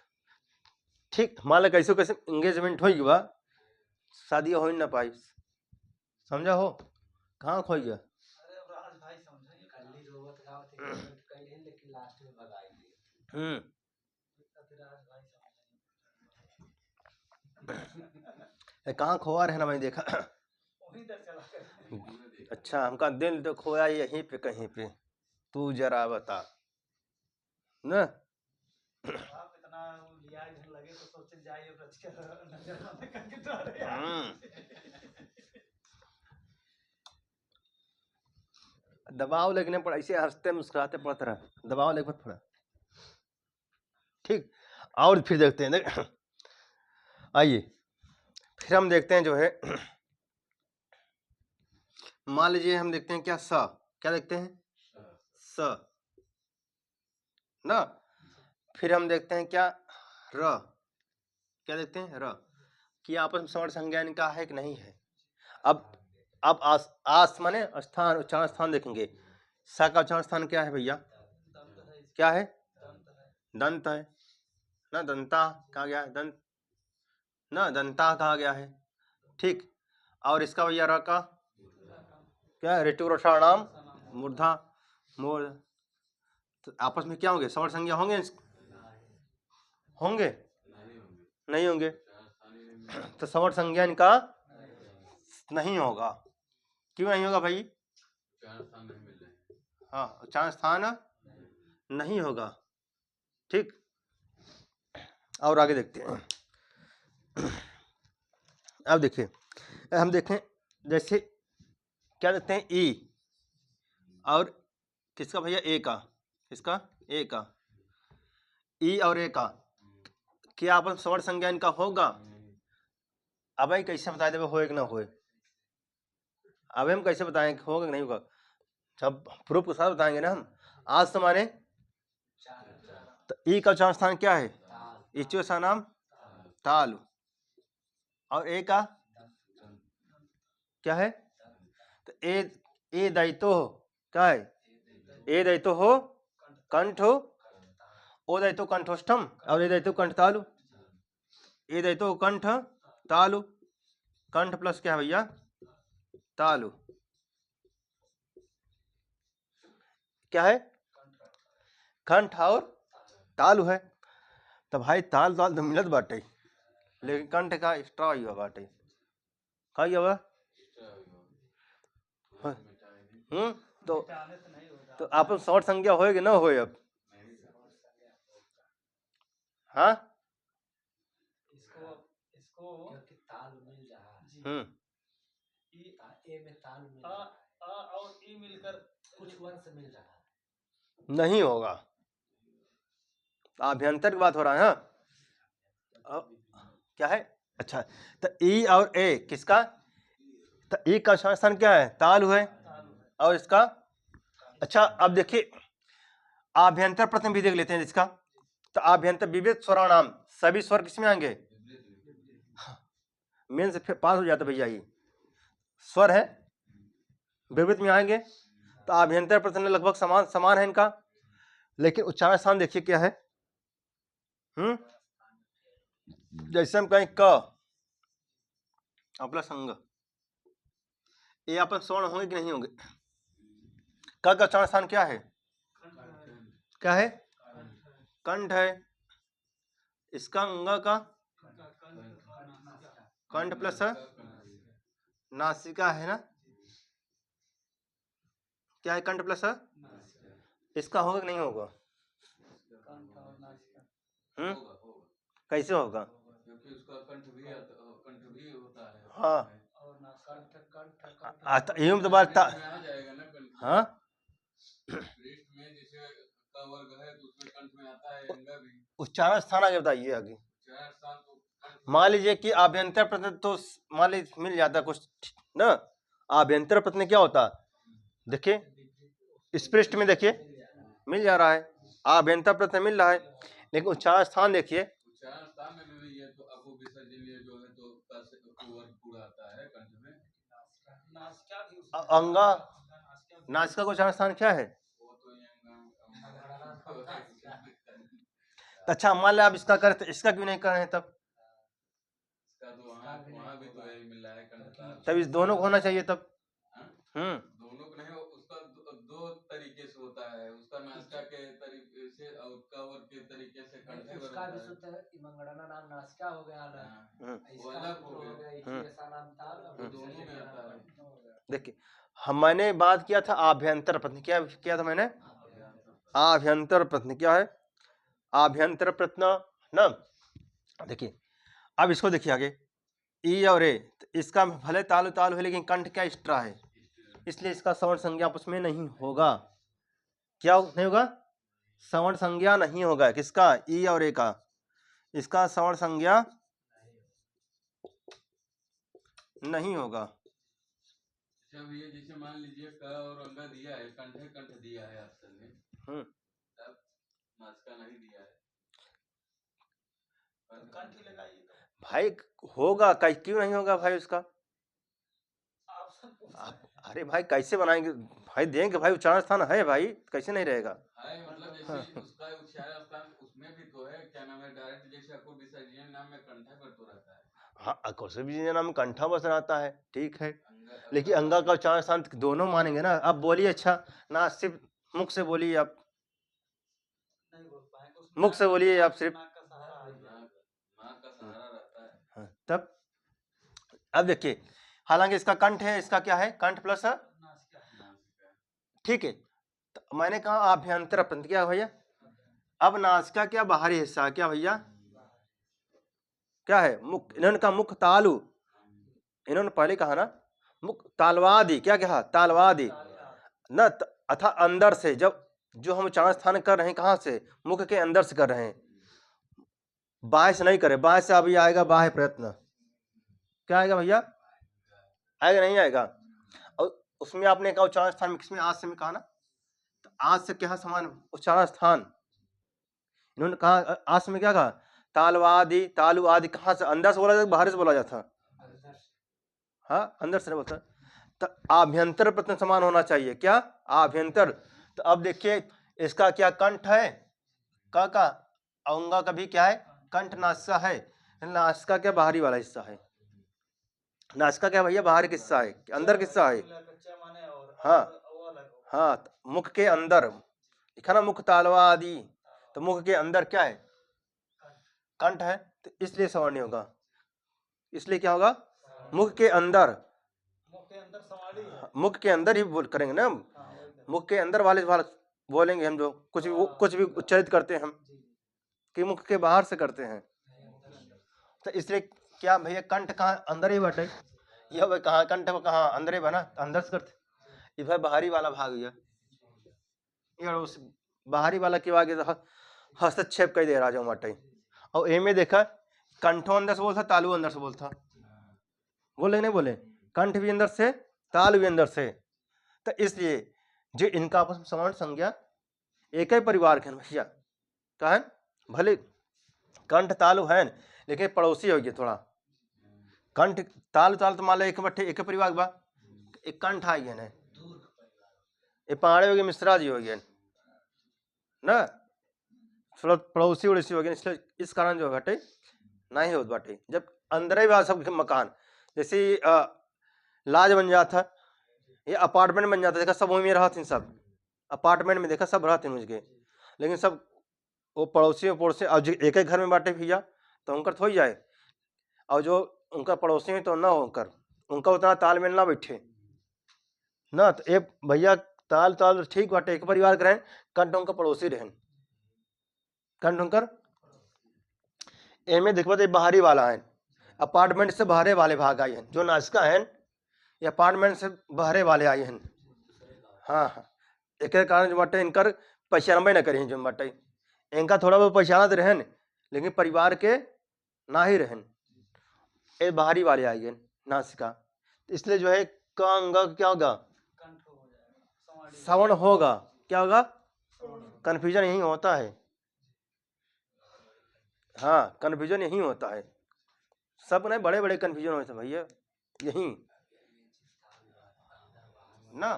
ठीक, मान लो कैसे कैसे एंगेजमेंट हो गया, शादी हो ही ना पाई, समझा हो? कहाँ खो गया? कहाँ खोआ रहना मैंने देखा। अच्छा, हमका दिल तो खोया यहीं पे कहीं पे, तू जरा बता ना। दबाव लगने पर ऐसे हंसते मुस्कुराते पड़ता रहा, दबाव लग मत पड़ा। ठीक, और फिर देखते हैं। आइए फिर हम देखते हैं जो है मान लीजिए हम देखते हैं क्या स, क्या देखते हैं स ना। फिर हम देखते हैं क्या र, क्या देखते हैं र, कि आपस में सवर्ण संज्ञा इनका है कि नहीं है। अब आस माने स्थान, उच्चारण स्थान देखेंगे। स का उच्चारण स्थान क्या है भैया, क्या है, दंत है ना, दंता कहा गया है, दंत ना, दंता कहा गया है, ठीक। और इसका भैया र का क्या है, ऋतुरषाणाम मूर्धा, मूर्ध, तो आपस में क्या होंगे, सवर्ण संज्ञा होंगे, होंगे नहीं होंगे, तो सवर्ण संज्ञा इनका नहीं होगा। क्यों नहीं होगा भाई, हाँ उच्चारण स्थान नहीं होगा, ठीक। और आगे देखते हैं। अब देखिए, हम देखें जैसे क्या देखते हैं ई और किसका भैया, ए का, किसका, ए का, ई और ए का, क्या आपस सवर्ण संज्ञा इनका होगा। अब भाई कैसे बता देवे होए कि ना होए, अब हम कैसे बताएं होगा कि नहीं होगा, सब प्रूफ के साथ बताएंगे ना हम। आज तो माने तो ई का उच्चारण स्थान क्या है, इच्चो सा नाम तालु, और ए का क्या है, तो ए दैतो क्या है, ए दैतो हो कंठ हो, ओ दैतो कंठोष्ठम, और ए दैतो कंठ तालु, ए दैतो कंठ तालु, कंठ प्लस क्या है भैया, तालु, क्या है, कंठ और तालु है। तो भाई ताल ताल तो मिलत बाटे, लेकिन कंठ का एक्स्ट्रा हुआ बाटे, का हुआ तो आप शॉर्ट संज्ञा होएगी ना होए अब, हाँ क्योंकि ताल मिल रहा है, ए में ताल मिल रहा है और ई मिलकर कुछ वंश मिल रहा है, नहीं होगा, आभ्यंतर की बात हो रहा है। हाँ क्या है, अच्छा, तो ई और ए किसका, तो ई का स्थान क्या है, तालु है, और इसका, अच्छा अब देखिए आभ्यंतर प्रथम भी देख लेते हैं इसका। तो आभ्यंतर विविध स्वराणाम, सभी स्वर किसमें आएंगे, मेन से फिर पास हो जाता भैया, ये स्वर है विविध में आएंगे, तो आभ्यंतर प्रथम लगभग समान समान है इनका, लेकिन उच्चारण स्थान देखिए क्या है, जैसे हम कहें क अपना संग, ये अपन स्वर्ण होंगे कि नहीं होंगे, क का उच्चारण स्थान क्या है, क्या है, कंठ है, इसका अंग का कंठ प्लस नासिका है ना, क्या है, कंठ प्लस इसका होगा कि नहीं होगा, कैसे होगा, क्योंकि उसका कंठ भी होता है, हाँ कंठ यूं तो बात था, आ जाएगा ना कंठ, हाँ पृष्ठ में जैसे का वर्ग है तो उसमें कंठ में आता है अंग भी, उच्चारण स्थान आगे बताइए आगे। उच्चारण स्थान तो मान लीजिए कि आभ्यंतर प्रत्यय तो मान लीजिए मिल जाता कुछ ना, आभ्यंतर प्रत्यय क्या होता, देखिए इस पृष्ठ में देखिए मिल जा रहा है, आभ्यंतर प्रत्यय मिल रहा है, लेकिन उच्चारण स्थान देखिए, उच्चारण स्थान में भी है तो अपो विसर्जनीय जो है तो वर्ग पूरा आता है कंठ में, अंगा नासिका का उच्चारण स्थान क्या है, वो तो अच्छा मान लिया आप इसका करते, इसका क्यों नहीं कर रहे हैं तब, इसका तो वहाँ भी तो यही मिल रहा है कंठ, तब इस दोनों को होना चाहिए तब, दोनों को नहीं, उसका दो तरीके से होता है, उसका नासिका के तरीके से और कवर के तरीके से कंठ से उसका भी शुद्ध इमंगड़ना नाम नासिका हो गया अलग, इसका हो गया इचियसा नाम ताल, दोनों में आता है। देखिए मैंने बात किया था आभ्यंतर प्रत्यय, क्या किया था मैंने, आभ्यंतर प्रत्यय क्या है, आभ्यंतर प्रत्यय ना, देखिए अब इसको देखिए आगे ई और ए, इसका भले तालु तालु है लेकिन कंठ क्या एक्स्ट्रा है, इसलिए इसका सवर्ण संज्ञा आपस में नहीं होगा, क्या नहीं होगा, सवर्ण संज्ञा नहीं होगा, किसका, ई और ए का, इसका सवर्ण संज्ञा नहीं होगा। जब ये जैसे मान लीजिए क और अंगा दिया है, कंठे कंठ दिया है ऑप्शन में, तब नासिका नहीं दिया है, कंठ ही लगाइए तो भाई होगा, क्यों नहीं होगा भाई उसका? ऑप्शन पूछ रहे हैं। अरे भाई कैसे बनाएंगे भाई, देंगे भाई, उच्चारण स्थान है भाई, कैसे नहीं रहेगा? है मतलब जैसे उसका उच्चारण स्थान उसमें भी तो है, क्या नाम है, डायरेक्ट जैसे अकुर विसर्जन नाम में कंठा कर तो रहता है। हाँ, कौशल विजय नाम कंठा बस रहता है, ठीक है, लेकिन अंगा अंगा का उच्चारण स्थान दोनों मानेंगे ना। अब बोलिए, अच्छा ना सिर्फ मुख से बोलिए आप, नहीं बोल पाएंगे उसमें, मुख से बोलिए आप सिर्फ। नाक का सहारा आ गया। नाक का सहारा रहता है। हाँ, तब अब देखिए, हालांकि इसका कंठ है, इसका क्या है, कंठ प्लस नासिका नासिका ठीक है। तो मैंने कहा आभ्यंतर प्रंत क्या भैया, अब नासिका क्या बाहरी हिस्सा क्या भैया, क्या है, मुख। इन्होंने कहा मुख तालु, इन्होंने पहले कहा ना मुख तालवादि, क्या कहा, तालवादि न अथा अंदर से, जब जो हम उच्चारण स्थान कर रहे हैं कहाँ से, मुख के अंदर से कर रहे हैं, बाह्य से नहीं करे। बाह्य से अभी आएगा बाह्य प्रयत्न, क्या आएगा भैया, आएगा नहीं आएगा? और उसमें आपने कहा उच्चारण स्थान में किसमें, आज से में कहा ना, तो आज से क्या समान उच्चारण स्थान, इन्होंने कहा आज से में क्या कहा, तालवादि, तालु आदि, कहाँ से, अंदर से बोला जाता, बाहर से बोला जाता? हाँ, अंदर से बोलता। तो आभ्यंतर प्रत्यय समान होना चाहिए, क्या, आभ्यंतर। तो अब देखिए इसका क्या कंठ है, का अंगा का भी क्या है, कंठ। नासिका है, नासिका क्या बाहरी वाला हिस्सा है, नासिका क्या भैया बाहरी हिस्सा है, अंदर किस्सा है। कच्चा माने और हाँ वो अलग हो। हाँ, तो मुख के अंदर लिखा ना मुख तालवा आदि, तो मुख के अंदर क्या है, कंठ है, तो इसलिए सवर्णी होगा, इसलिए क्या होगा, मुख के अंदर, मुख के अंदर समाड़ी है। मुख के अंदर ही बोल करेंगे ना हम, हाँ, वही तो। मुख के अंदर वाले बोलेंगे हम, जो कुछ भी उच्चारित करते हैं हम, जी, कि मुख के बाहर से करते हैं। तो इसलिए क्या भैया, कंठ कहाँ, अंदर ही बटे, यह भाई कहाँ कंठ कहाँ, अंदर ही बना, तो अंदर से करते, ये भाई बाहरी वाला भाग गया, यार उस बाहरी वाला के आगे हस्तक्षेप कर दे रहा जो मटे। और ए में देखा कंठो अंदर से बोलता, तालु अंदर से बोलता, बोले नहीं बोले, कंठ भी अंदर से, ताल भी अंदर से। तो इसलिए जो इनका आपस में समान संज्ञा एक ही परिवार के भैया, क्या है, भले कंठ तालु है लेकिन पड़ोसी हो गए थोड़ा, कंठ तालु ताल तो मान लो एक बट्टे एक परिवार बा, एक कंठ आ गया, ये पहाड़े हो गए, मिश्रा जी हो गए ना, थोड़ा पड़ोसी उड़ोसी हो गए, इसलिए इस कारण जो घटे नहीं होत बाटे। जब अंदर ही सब मकान, जैसे लाज बन जाता, ये अपार्टमेंट बन जाता, देखा सब वहीं में रहते हैं, सब अपार्टमेंट में देखा सब रहते हैं मुझे, लेकिन सब वो पड़ोसी पड़ोसी, और एक ही घर में बांटे भैया तो उनकर थोड़ी जाए, और जो उनका पड़ोसी है तो ना होकर उनका उतना तालमेल ना बैठे ना, तो एक भैया ताल ठीक बाटे, एक परिवार के रहें, कंठ उनका पड़ोसी रहें, कंठ उनकर एमे देखो तो बाहरी वाला है, अपार्टमेंट से बाहरे वाले भाग आए हैं, जो नासिका है ये अपार्टमेंट से बाहरे वाले आए हैं। हाँ हाँ, एक कारण जो बाटे इनकर पहचानबे न करें, जो बाटे इनका थोड़ा बहुत पहचाना तो रहन, लेकिन परिवार के ना ही रहन, ये बाहरी वाले आए हैं नासिका, इसलिए जो है का अंगा क्या होगा, कंठ हो जाएगा, समाड़ी श्रवण होगा, क्या होगा, कन्फ्यूजन यही होता है। हाँ, कन्फ्यूजन यही होता है, सब नहीं बड़े बड़े कन्फ्यूजन होते हैं भैया, यही ना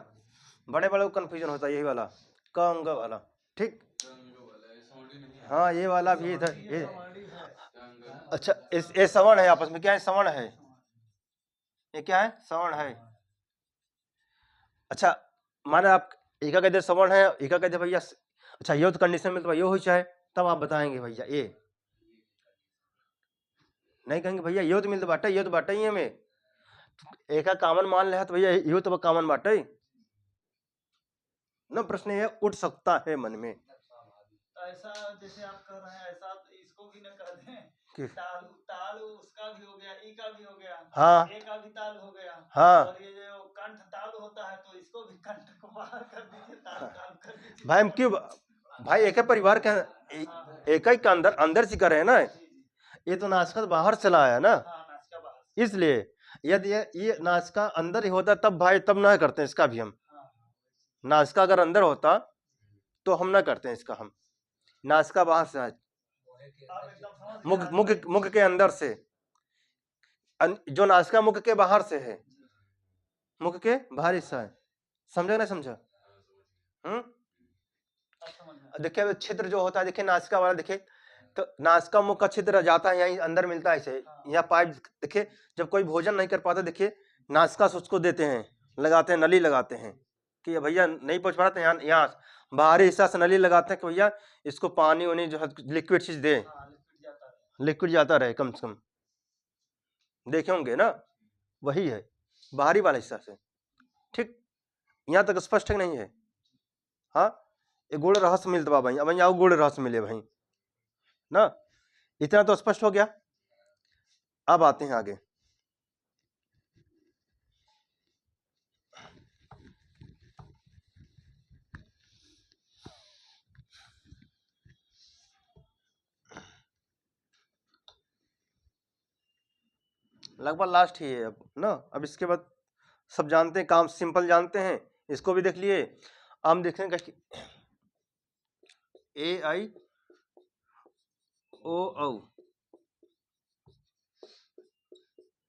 बड़े बड़े कन्फ्यूजन होता है, यही वाला का अंग वाला, ठीक। हाँ, ये वाला भी इधर ये, अच्छा इस ये श्रवण है, आपस में क्या है, श्रवण है, ये क्या है, श्रवण है। अच्छा माने आप एका कहते श्रवण है, एका कहते भैया, अच्छा ये तो कंडीशन में तो भैया हो चाहे, तब आप बताएंगे भैया, ये नहीं कहेंगे भैया ये तो मिलता बाटा, ये तो बाटा ही हमें, एक कॉमन मान ले तो भैया ये तो कॉमन बाटा ही ना, प्रश्न ये उठ सकता है मन में। ऐसा जैसे आप कह रहे हैं, ऐसा तो इसको भी न कर दें, कि- ताल उसका भी हो गया, ई का भी हो गया, हाँ ए का भी ताल हो गया, हाँ और ये जो कंठ ताल होता है तो इसको भी कंठ को बाहर कर दीजिए, ताल कर दीजिए। भाई हम क्यों, भाई एक ही परिवार के एक ही के अंदर से कर रहे हैं ना, ये तो नासिका बाहर चला आया ना, हाँ, नासिका बाहर। इसलिए यदि ये नासिका अंदर ही होता तब भाई तब ना करते हैं इसका भी हम। नासिका अगर अंदर होता तो हम ना करते हैं इसका हम। नासिका बाहर से है, मुख के अंदर से, जो नासिका मुख के बाहर से है, मुख के बाहर हिस्सा है। समझा ना समझा? देखिए अब छिद्र जो होता है, देखिए नासिका वाला, देखिए तो नासिका मुख का छिद्र जाता है यहीं अंदर मिलता है इसे, यहाँ पाइप। देखिए जब कोई भोजन नहीं कर पाता, देखिए नासिका से उसको देते हैं, लगाते हैं, नली लगाते हैं कि भैया नहीं पहुंच पा रहा तो यहाँ बाहरी हिस्सा से नली लगाते हैं कि भैया इसको पानी वानी जो लिक्विड चीज दे, लिक्विड जाता रहे कम से कम। देखे होंगे ना, वही है बाहरी वाला हिस्सा से। ठीक, यहाँ तक स्पष्ट है नहीं है? हाँ, ये गुण रहस्य मिलता भाई, अब यहाँ गुण रहस्य मिले भाई ना, इतना तो स्पष्ट हो गया। अब आते हैं आगे। लगभग लास्ट ही है अब ना, अब इसके बाद सब जानते हैं, काम सिंपल जानते हैं, इसको भी देख लिए। हम देखेंगे ए आई ओ औ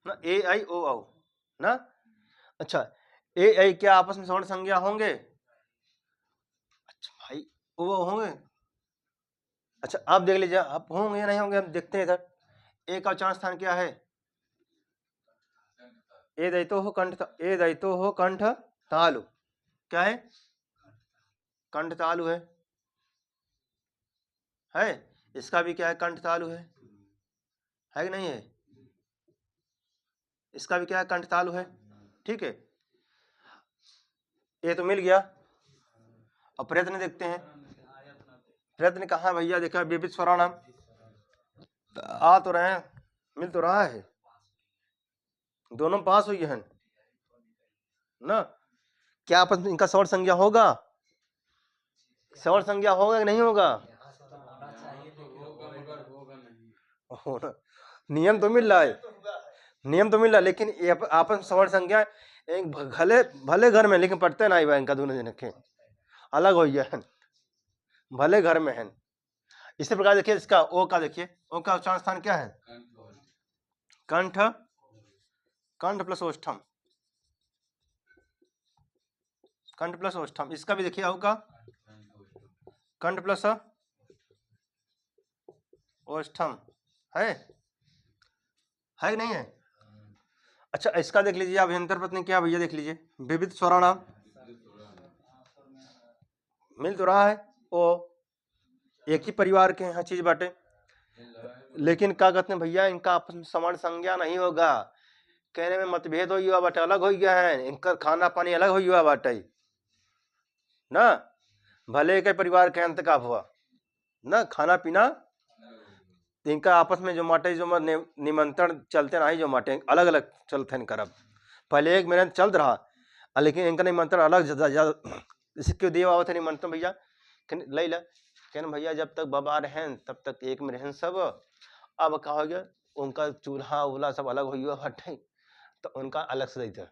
ना, ए आई ओ औ ना। अच्छा, ए आई क्या आपस में स्वर्ण संज्ञा होंगे? अच्छा भाई, ओ होंगे। अच्छा आप देख लीजिए, आप होंगे या नहीं होंगे, हम देखते हैं इधर। ए का उच्चारण स्थान क्या है? ए दैतो हो कंठ, ए दैतो हो कंठ तालु, क्या है? कंठ तालु है इसका भी क्या है? कंठ तालु है कि नहीं है? इसका भी क्या है? कंठ तालु है। ठीक है, ये तो मिल गया। अब प्रयत्न देखते हैं, प्रयत्न कहाँ भैया? देखा विविध स्वराणाम आ तो रहे हैं, मिल तो रहा है, दोनों पास हुई है ना। क्या आपस में इनका स्वर्ण संज्ञा होगा? स्वर्ण संज्ञा होगा कि नहीं होगा? होना, नियम तो मिल रहा है, नियम तो मिल रहा है, लेकिन ये आपस में स्वर्ण संज्ञा एक भले भले घर में, लेकिन पढ़ते ना इनका दोनों जन के अलग हो गया है, भले घर में है। इसी प्रकार देखिए इसका ओ का, देखिए ओ का उच्चारण स्थान क्या है? कंठ, कंठ प्लस ओष्ठम, कंठ प्लस ओष्ठम। इसका भी देखिए ओ का कंठ प्लस ओष्ठम है कि नहीं है? अच्छा इसका देख लीजिए, अभ्यंतर पत्नी क्या भैया? देख लीजिए विविध स्वराणाम मिल तो रहा है, ओ एक ही परिवार के यहाँ चीज बाटे, लेकिन क्या कहते हैं भैया, इनका आपस में समान संज्ञा नहीं होगा। कहने में मतभेद हो गया बाटे, अलग हो गया है, इनका खाना पानी अलग हो गया बाटे ना। भले के परिवार के अंत का हुआ ना, खाना पीना इनका आपस में जो माटे जो निमंत्रण चलते ना, जो माटे अलग अलग चलते हैं करब। पहले एक महीने चल रहा, लेकिन इनका निमंत्रण अलग ज्यादा। इसे क्यों दिया आवत है निमंत्रण भैया? ले ला कहना भैया जब तक बाबा रहें तब तक एक में रहें सब। अब कहा हो गया उनका चूल्हा उल्हा सब अलग हो गया हटे, तो उनका अलग से देते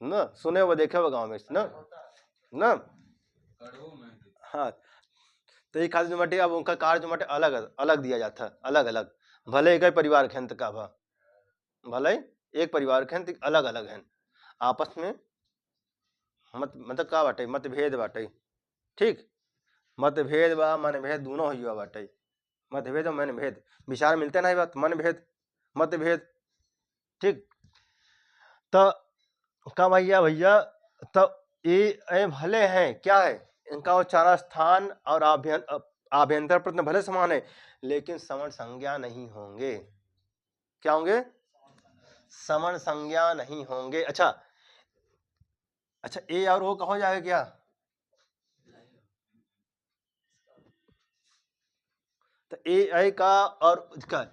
ना, सुने वो देखे वो गाँव में ना। हाँ, तो एक खास जुमाटे, अब उनका कार्य जुमाटे अलग अलग दिया जाता है, अलग अलग। भले एक परिवार के अंत का भा, भले एक परिवार के अंत अलग अलग हैं, आपस में मतलब का बाटे मतभेद बाटे। ठीक, मतभेद बा मन भेद दोनों हुआ बाटे, मतभेद और मन भेद विचार मिलते नहीं बात, मन भेद मतभेद। ठीक, तो का भैया तो ये भले हैं क्या है, इनका उच्चारण स्थान और आभ्यंतर प्रश्न भले समान है, लेकिन समण संज्ञा नहीं होंगे। क्या होंगे? समण संज्ञा नहीं होंगे। अच्छा अच्छा, ए और ओ का हो जाएगा क्या? तो ए आई का और इसका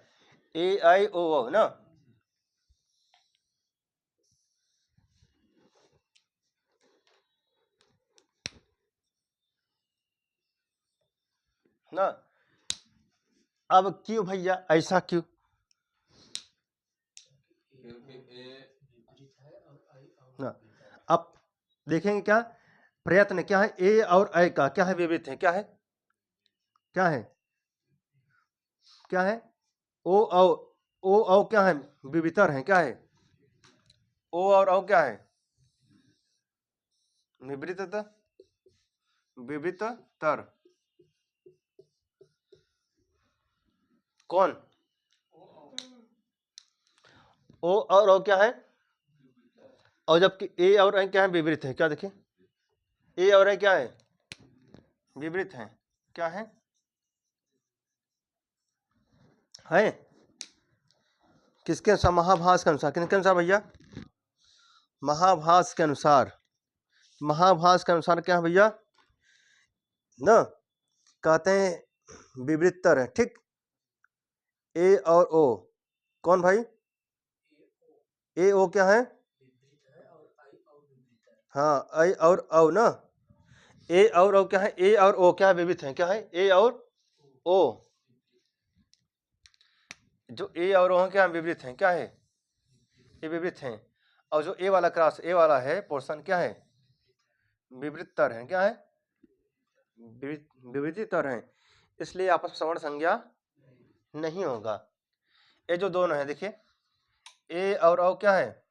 ए आई ओ ना, ना। अब क्यों भैया ऐसा क्यों? क्योंकि ए हाँ, अब देखेंगे क्या प्रयत्न क्या है, ए और ऐ का क्या है विपरीत है, क्या है, क्या है, क्या है, ओ क्या है विवितर है, क्या है, ओ और औ क्या है विपरीत, विपरीत तर, कौन, ओ और औ क्या है, और जबकि ए और ऐ क्या है विपरीत है, क्या देखिए ए और ऐ क्या है विपरीत है, क्या है किसके अनुसार, महाभास के अनुसार, किसके अनुसार भैया, महाभास के अनुसार, महाभास के अनुसार क्या है भैया न, कहते हैं विवृत्तर है, ठीक, ए और ओ, कौन भाई, ए ओ क्या है, हाँ ऐ और औ ना, ए और ओ क्या है, ए और ओ क्या है विविध है, क्या है ए और ओ, जो ए और ओ क्या विपरीत हैं, क्या है ये विपरीत हैं, और जो ए वाला क्रॉस ए वाला है पोर्शन क्या है विपरीतर है, क्या है विपरीतर है, इसलिए आपस में सवर्ण संज्ञा नहीं होगा। ये जो दोनों है देखिए ए और ओ क्या है,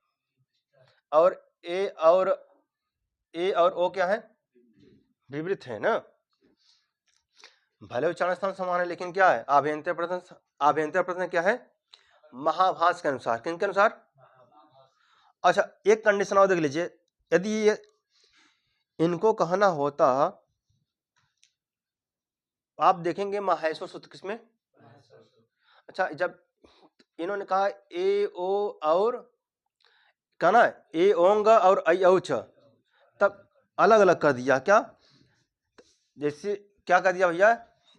और ए और ओ क्या है विपरीत है ना, भले उच्चारण स्थान समान है लेकिन क्या है आभ्यंतर प्रश्न, आभ्यंतर प्रश्न क्या है महाभास के अनुसार, किन के अनुसार, अच्छा एक कंडीशन और देख लीजिए, यदि ये इनको कहना होता, आप देखेंगे महेश्वर सूत्र किसमें, अच्छा जब इन्होंने कहा ए ओ और कहना ए ओंग और ऐ औच, तब अलग अलग कर दिया, क्या जैसे क्या कर दिया भैया,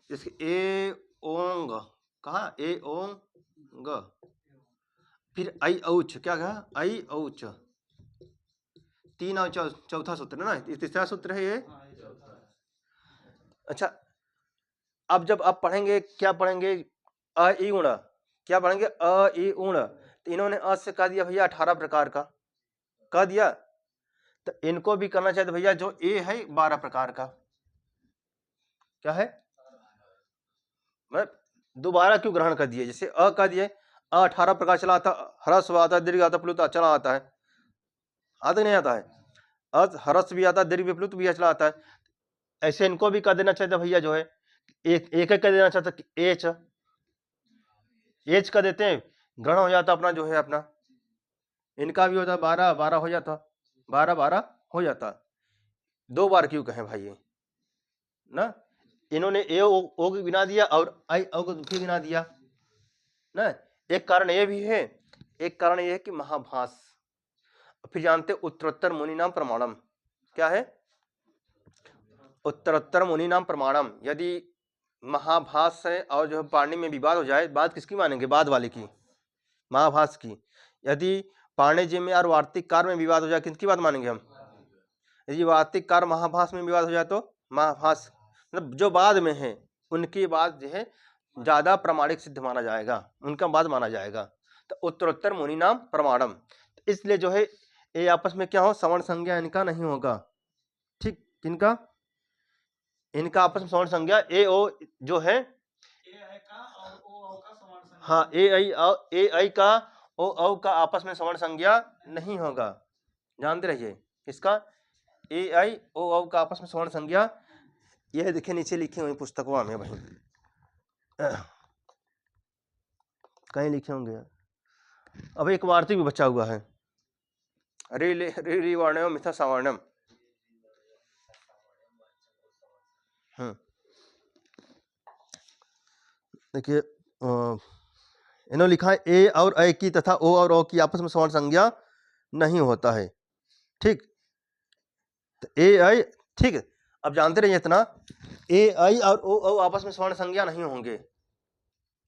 जैसे ए ओंग कहा ए ओंग, फिर ऐ औच क्या कहा ऐ औच, तीन और चौथा सूत्र ना, तीसरा सूत्र है ये, अच्छा अब जब आप पढ़ेंगे क्या पढ़ेंगे अ ई उण, क्या पढ़ेंगे अ ई उण, तो इन्होंने अ से कह दिया भैया 18 प्रकार का कह दिया, तो इनको भी करना चाहिए भैया जो ए है 12 प्रकार का, क्या है मैं दोबारा क्यों ग्रहण कर दिए, जैसे अ कह दिए अ 18 प्रकार चला आता, ह्रस्व आता है दीर्घ आता प्लुत चला आता है, आता नहीं आता है, ह्रस्व भी आता है दीर्घ प्लुत भी चला आता है, ऐसे इनको भी कर देना चाहिए भैया जो है एक एक कर देना चाहता एच, एच का देते हैं ग्रहण हो जाता अपना जो है अपना, इनका भी होता 12 12 हो जाता, 12 12 हो जाता, 2 बार क्यों कहें भाई ये ना, इन्होंने ए ओ को गिना दिया और आई ओ को भी गिना दिया ना, एक कारण ये भी है, एक कारण ये है कि महाभास, फिर जानते उत्तरोत्तर मुनि नाम प्रमाणम, क्या है उत्तरोत्तर मुनि नाम प्रमाणम, यदि महाभास है और जो पाणिनि में विवाद हो जाए, बात किसकी मानेंगे बाद वाले की, महाभास की, यदि पाणिनि जी में और वार्तिक कार में विवाद हो जाए किसकी बात मानेंगे हम, यदि वार्तिक कार महाभास में विवाद हो जाए तो महाभास मतलब जो बाद में है उनकी बात जो है ज्यादा प्रमाणिक सिद्ध माना जाएगा, उनका बात माना जाएगा, तो उत्तरोत्तर मुनि नाम प्रमाणम, इसलिए जो है ये आपस में क्या हो सवर्ण संज्ञा इनका नहीं होगा, ठीक किनका, इनका आपस में सवर्ण संज्ञा ए ओ जो है हाँ ए ऐ का ओ औ का आपस में सवर्ण संज्ञा नहीं होगा, जानते रहिए इसका ए ऐ ओ औ का आपस में सवर्ण संज्ञा, यह देखिए नीचे लिखे हुए पुस्तकों में वहीं कहीं लिखे होंगे, अब एक वार्तिक भी बचा हुआ है रे वर्णम मिथा सावर्णम, देखिए इन्होंने लिखा है ए और ऐ की तथा ओ और औ की आपस में सवर्ण संज्ञा नहीं होता है, ठीक, तो ए ऐ ठीक है, अब जानते रहिए इतना ए ऐ और ओ औ आपस में सवर्ण संज्ञा नहीं होंगे,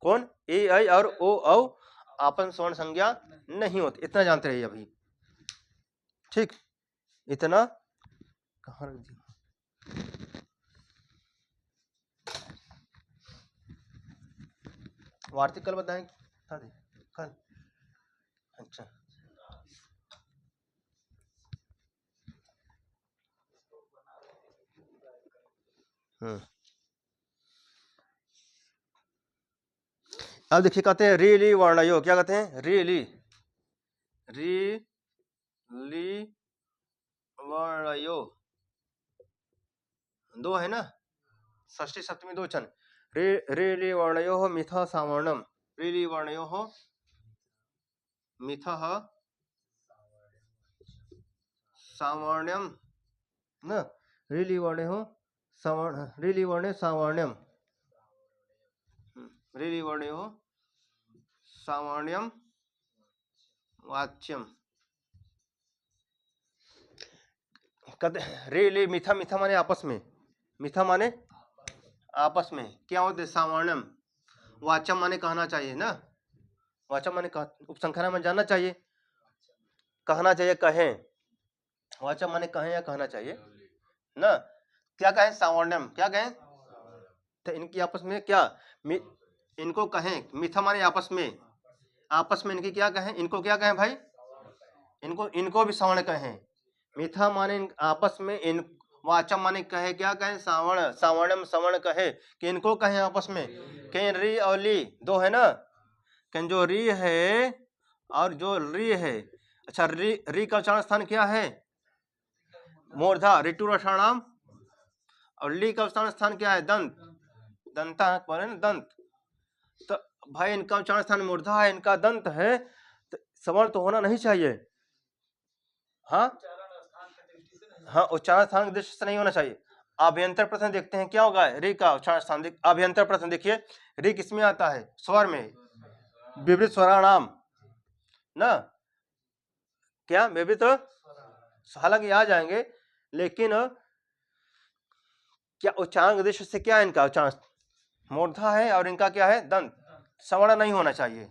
कौन ए ऐ और ओ औ आपस में सवर्ण संज्ञा नहीं होती, इतना जानते रहिए अभी, ठीक, इतना कहाँ रख दिया, वार्तिक कल बताएं कल, अच्छा अब देखिए कहते हैं री ली वर्णयो, क्या कहते हैं? री ली वर्णयो, दो है ना, षष्ठी सप्तमी दो वचन। रे ली वर्णयो मिथ सावर्णम, रे ली वर्णयो मिथ सावर्ण्यम न, रे ली वर्णयो रे ली वर्णे सावर्ण्यम, रे ली वर्णयो सावर्ण्यम वाच्यम। रे ली मिथा, मिथा माने आपस में, मिथा माने आपस में, क्या होते? सावर्ण्यम। वाचम माने कहना चाहिए ना, वाचम माने उपसंहार में जानना चाहिए, कहना चाहिए, कहें। वाचम माने कहें या कहना चाहिए ना। क्या कहें? सावर्ण्यम, क्या कहें? तो इनकी आपस में क्या, इनको कहें। मिथा माने आपस में, आपस में इनकी क्या कहें? इनको क्या कहें भाई? इनको भी सवर्ण कहें। मिथा माने आपस में, इन वाचम माने कहे, क्या कहें? सावर्ण, सावर्णम सवर्ण कहे, कि इनको कहें आपस में। कहीं री और ली दो है ना, कहीं जो री है और जो री है। अच्छा, री का उच्चारण स्थान क्या है? मूर्धा, ऋतु रसाणाम। और ली का उच्चारण स्थान क्या है? दंत, दंता बोले ना, दंत। तो भाई इनका उच्चारण स्थान मूर्धा है, इनका दंत है, तो सवर्ण तो होना नहीं चाहिए। हाँ हाँ, उच्चारण स्थान की दृष्टि से नहीं होना चाहिए। अभ्यंतर प्रश्न देखते हैं क्या होगा री का उच्चारण स्थान। अभ्यंतर प्रश्न देखिए, री किसमें आता है? स्वर में, विवृत स्वराणाम ना, क्या विवृत, हालांकि आ जाएंगे, लेकिन क्या उच्चारण की दृष्टि से क्या है? इनका उच्चारण मूर्धा है और इनका क्या है? दंत, सवर्ण नहीं होना चाहिए।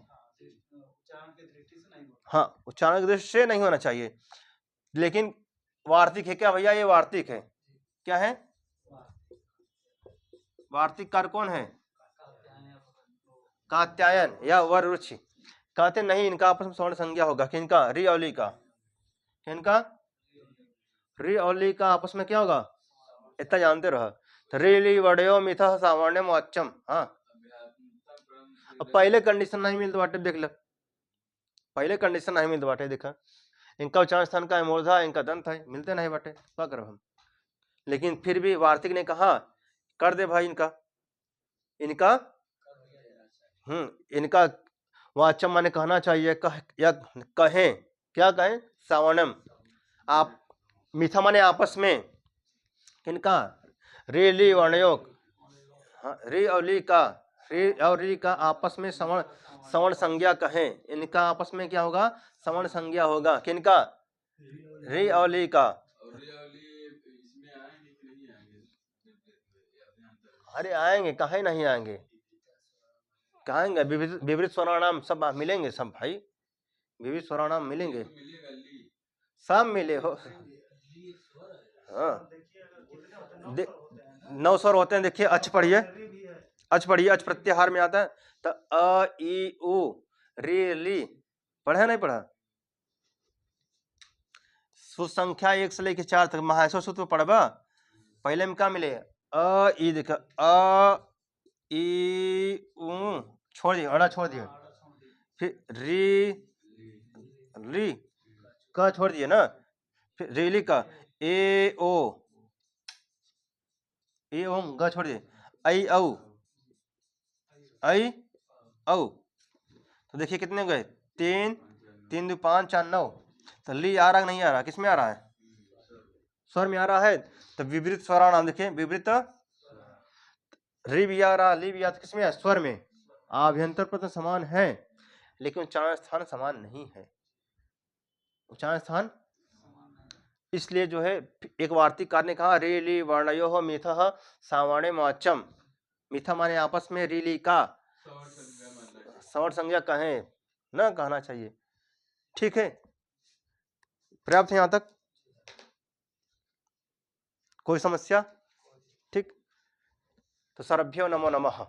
हाँ, उच्चारण की दृष्टि से नहीं होना चाहिए। लेकिन वार्तिक है क्या भैया? ये वार्तिक है, क्या है? वार्तिक कार कौन है? कात्यायन या वररुचि। कहते नहीं, इनका आपस में सवर्ण संज्ञा होगा। किनका? री और ली का। किनका? री और ली का आपस में क्या होगा? इतना जानते रहो। री ली वडयो मिथ सावर्ण्यम वाच्यम। हाँ, अब पहले कंडीशन नहीं मिलते बाटे, देख लो, पहले कंडीशन नहीं मिलते बाटे, देखा इनका उच्चारण स्थान का है मूर्धा, इनका दंत है, मिलते नहीं बाटे, क्या करो हम। लेकिन फिर भी वार्तिक ने कहा कर दे भाई, इनका इनका वाच्यम माने कहना चाहिए, या कहें, क्या कहें? सावर्णम। आप मिथा माने आपस में, किनका? रे ली वर्णयोग, रे और ली का, रे और ली का आपस में सवर्ण संज्ञा कहें। इनका आपस में क्या होगा? सवर्ण संज्ञा होगा। किनका? रे और ली का। अरे आएंगे, कहे नहीं आएंगे, कहेंगे विवृत स्वराणाम सब मिलेंगे, सब भाई विविध स्वराणाम मिलेंगे, सब मिले हो। हाँ, 9 स्वर होते हैं। देखिए अच्छ पढ़िए, अच्छ पढ़िए, अच्छ प्रत्याहार में आता है। तो अ ई उ रे ली पढ़ा नहीं पढ़ा? सुसंख्या 1 से लेकर 4 तक महासो सूत्र पढ़बा। पहले में क्या मिले? अ ई, देखा अ ई उ छोड़ दिए, अड़ा छोड़ दिए, फिर री ली का छोड़ दिए ना, फिर रेली का ए ओ ग छोड़ दिए, आई औ तो देखिए कितने गए? 3 3 2 5 4 9। तो ली आ रहा नहीं आ रहा? किसमें आ रहा है? स्वर में आ रहा है। तो विपरीत स्वराणाम देखिए, विपरीत री भी आ रहा, ली भी आ, किसमें है? स्वर में। आभ्यंतर प्रश्न समान है, लेकिन उच्चारण स्थान समान नहीं है। उच्चारण स्थान इसलिए जो है, एक वार्तिककार ने कहा रे ली वर्णयो मिथ सावर्णे वाच्यम। मिथा माने आपस में, री ली का सवर्ण संज्ञा कहें ना, कहना चाहिए। ठीक है, पर्याप्त है यहां तक? कोई समस्या? ठीक, तो सर्वभ्यो नमो नमः।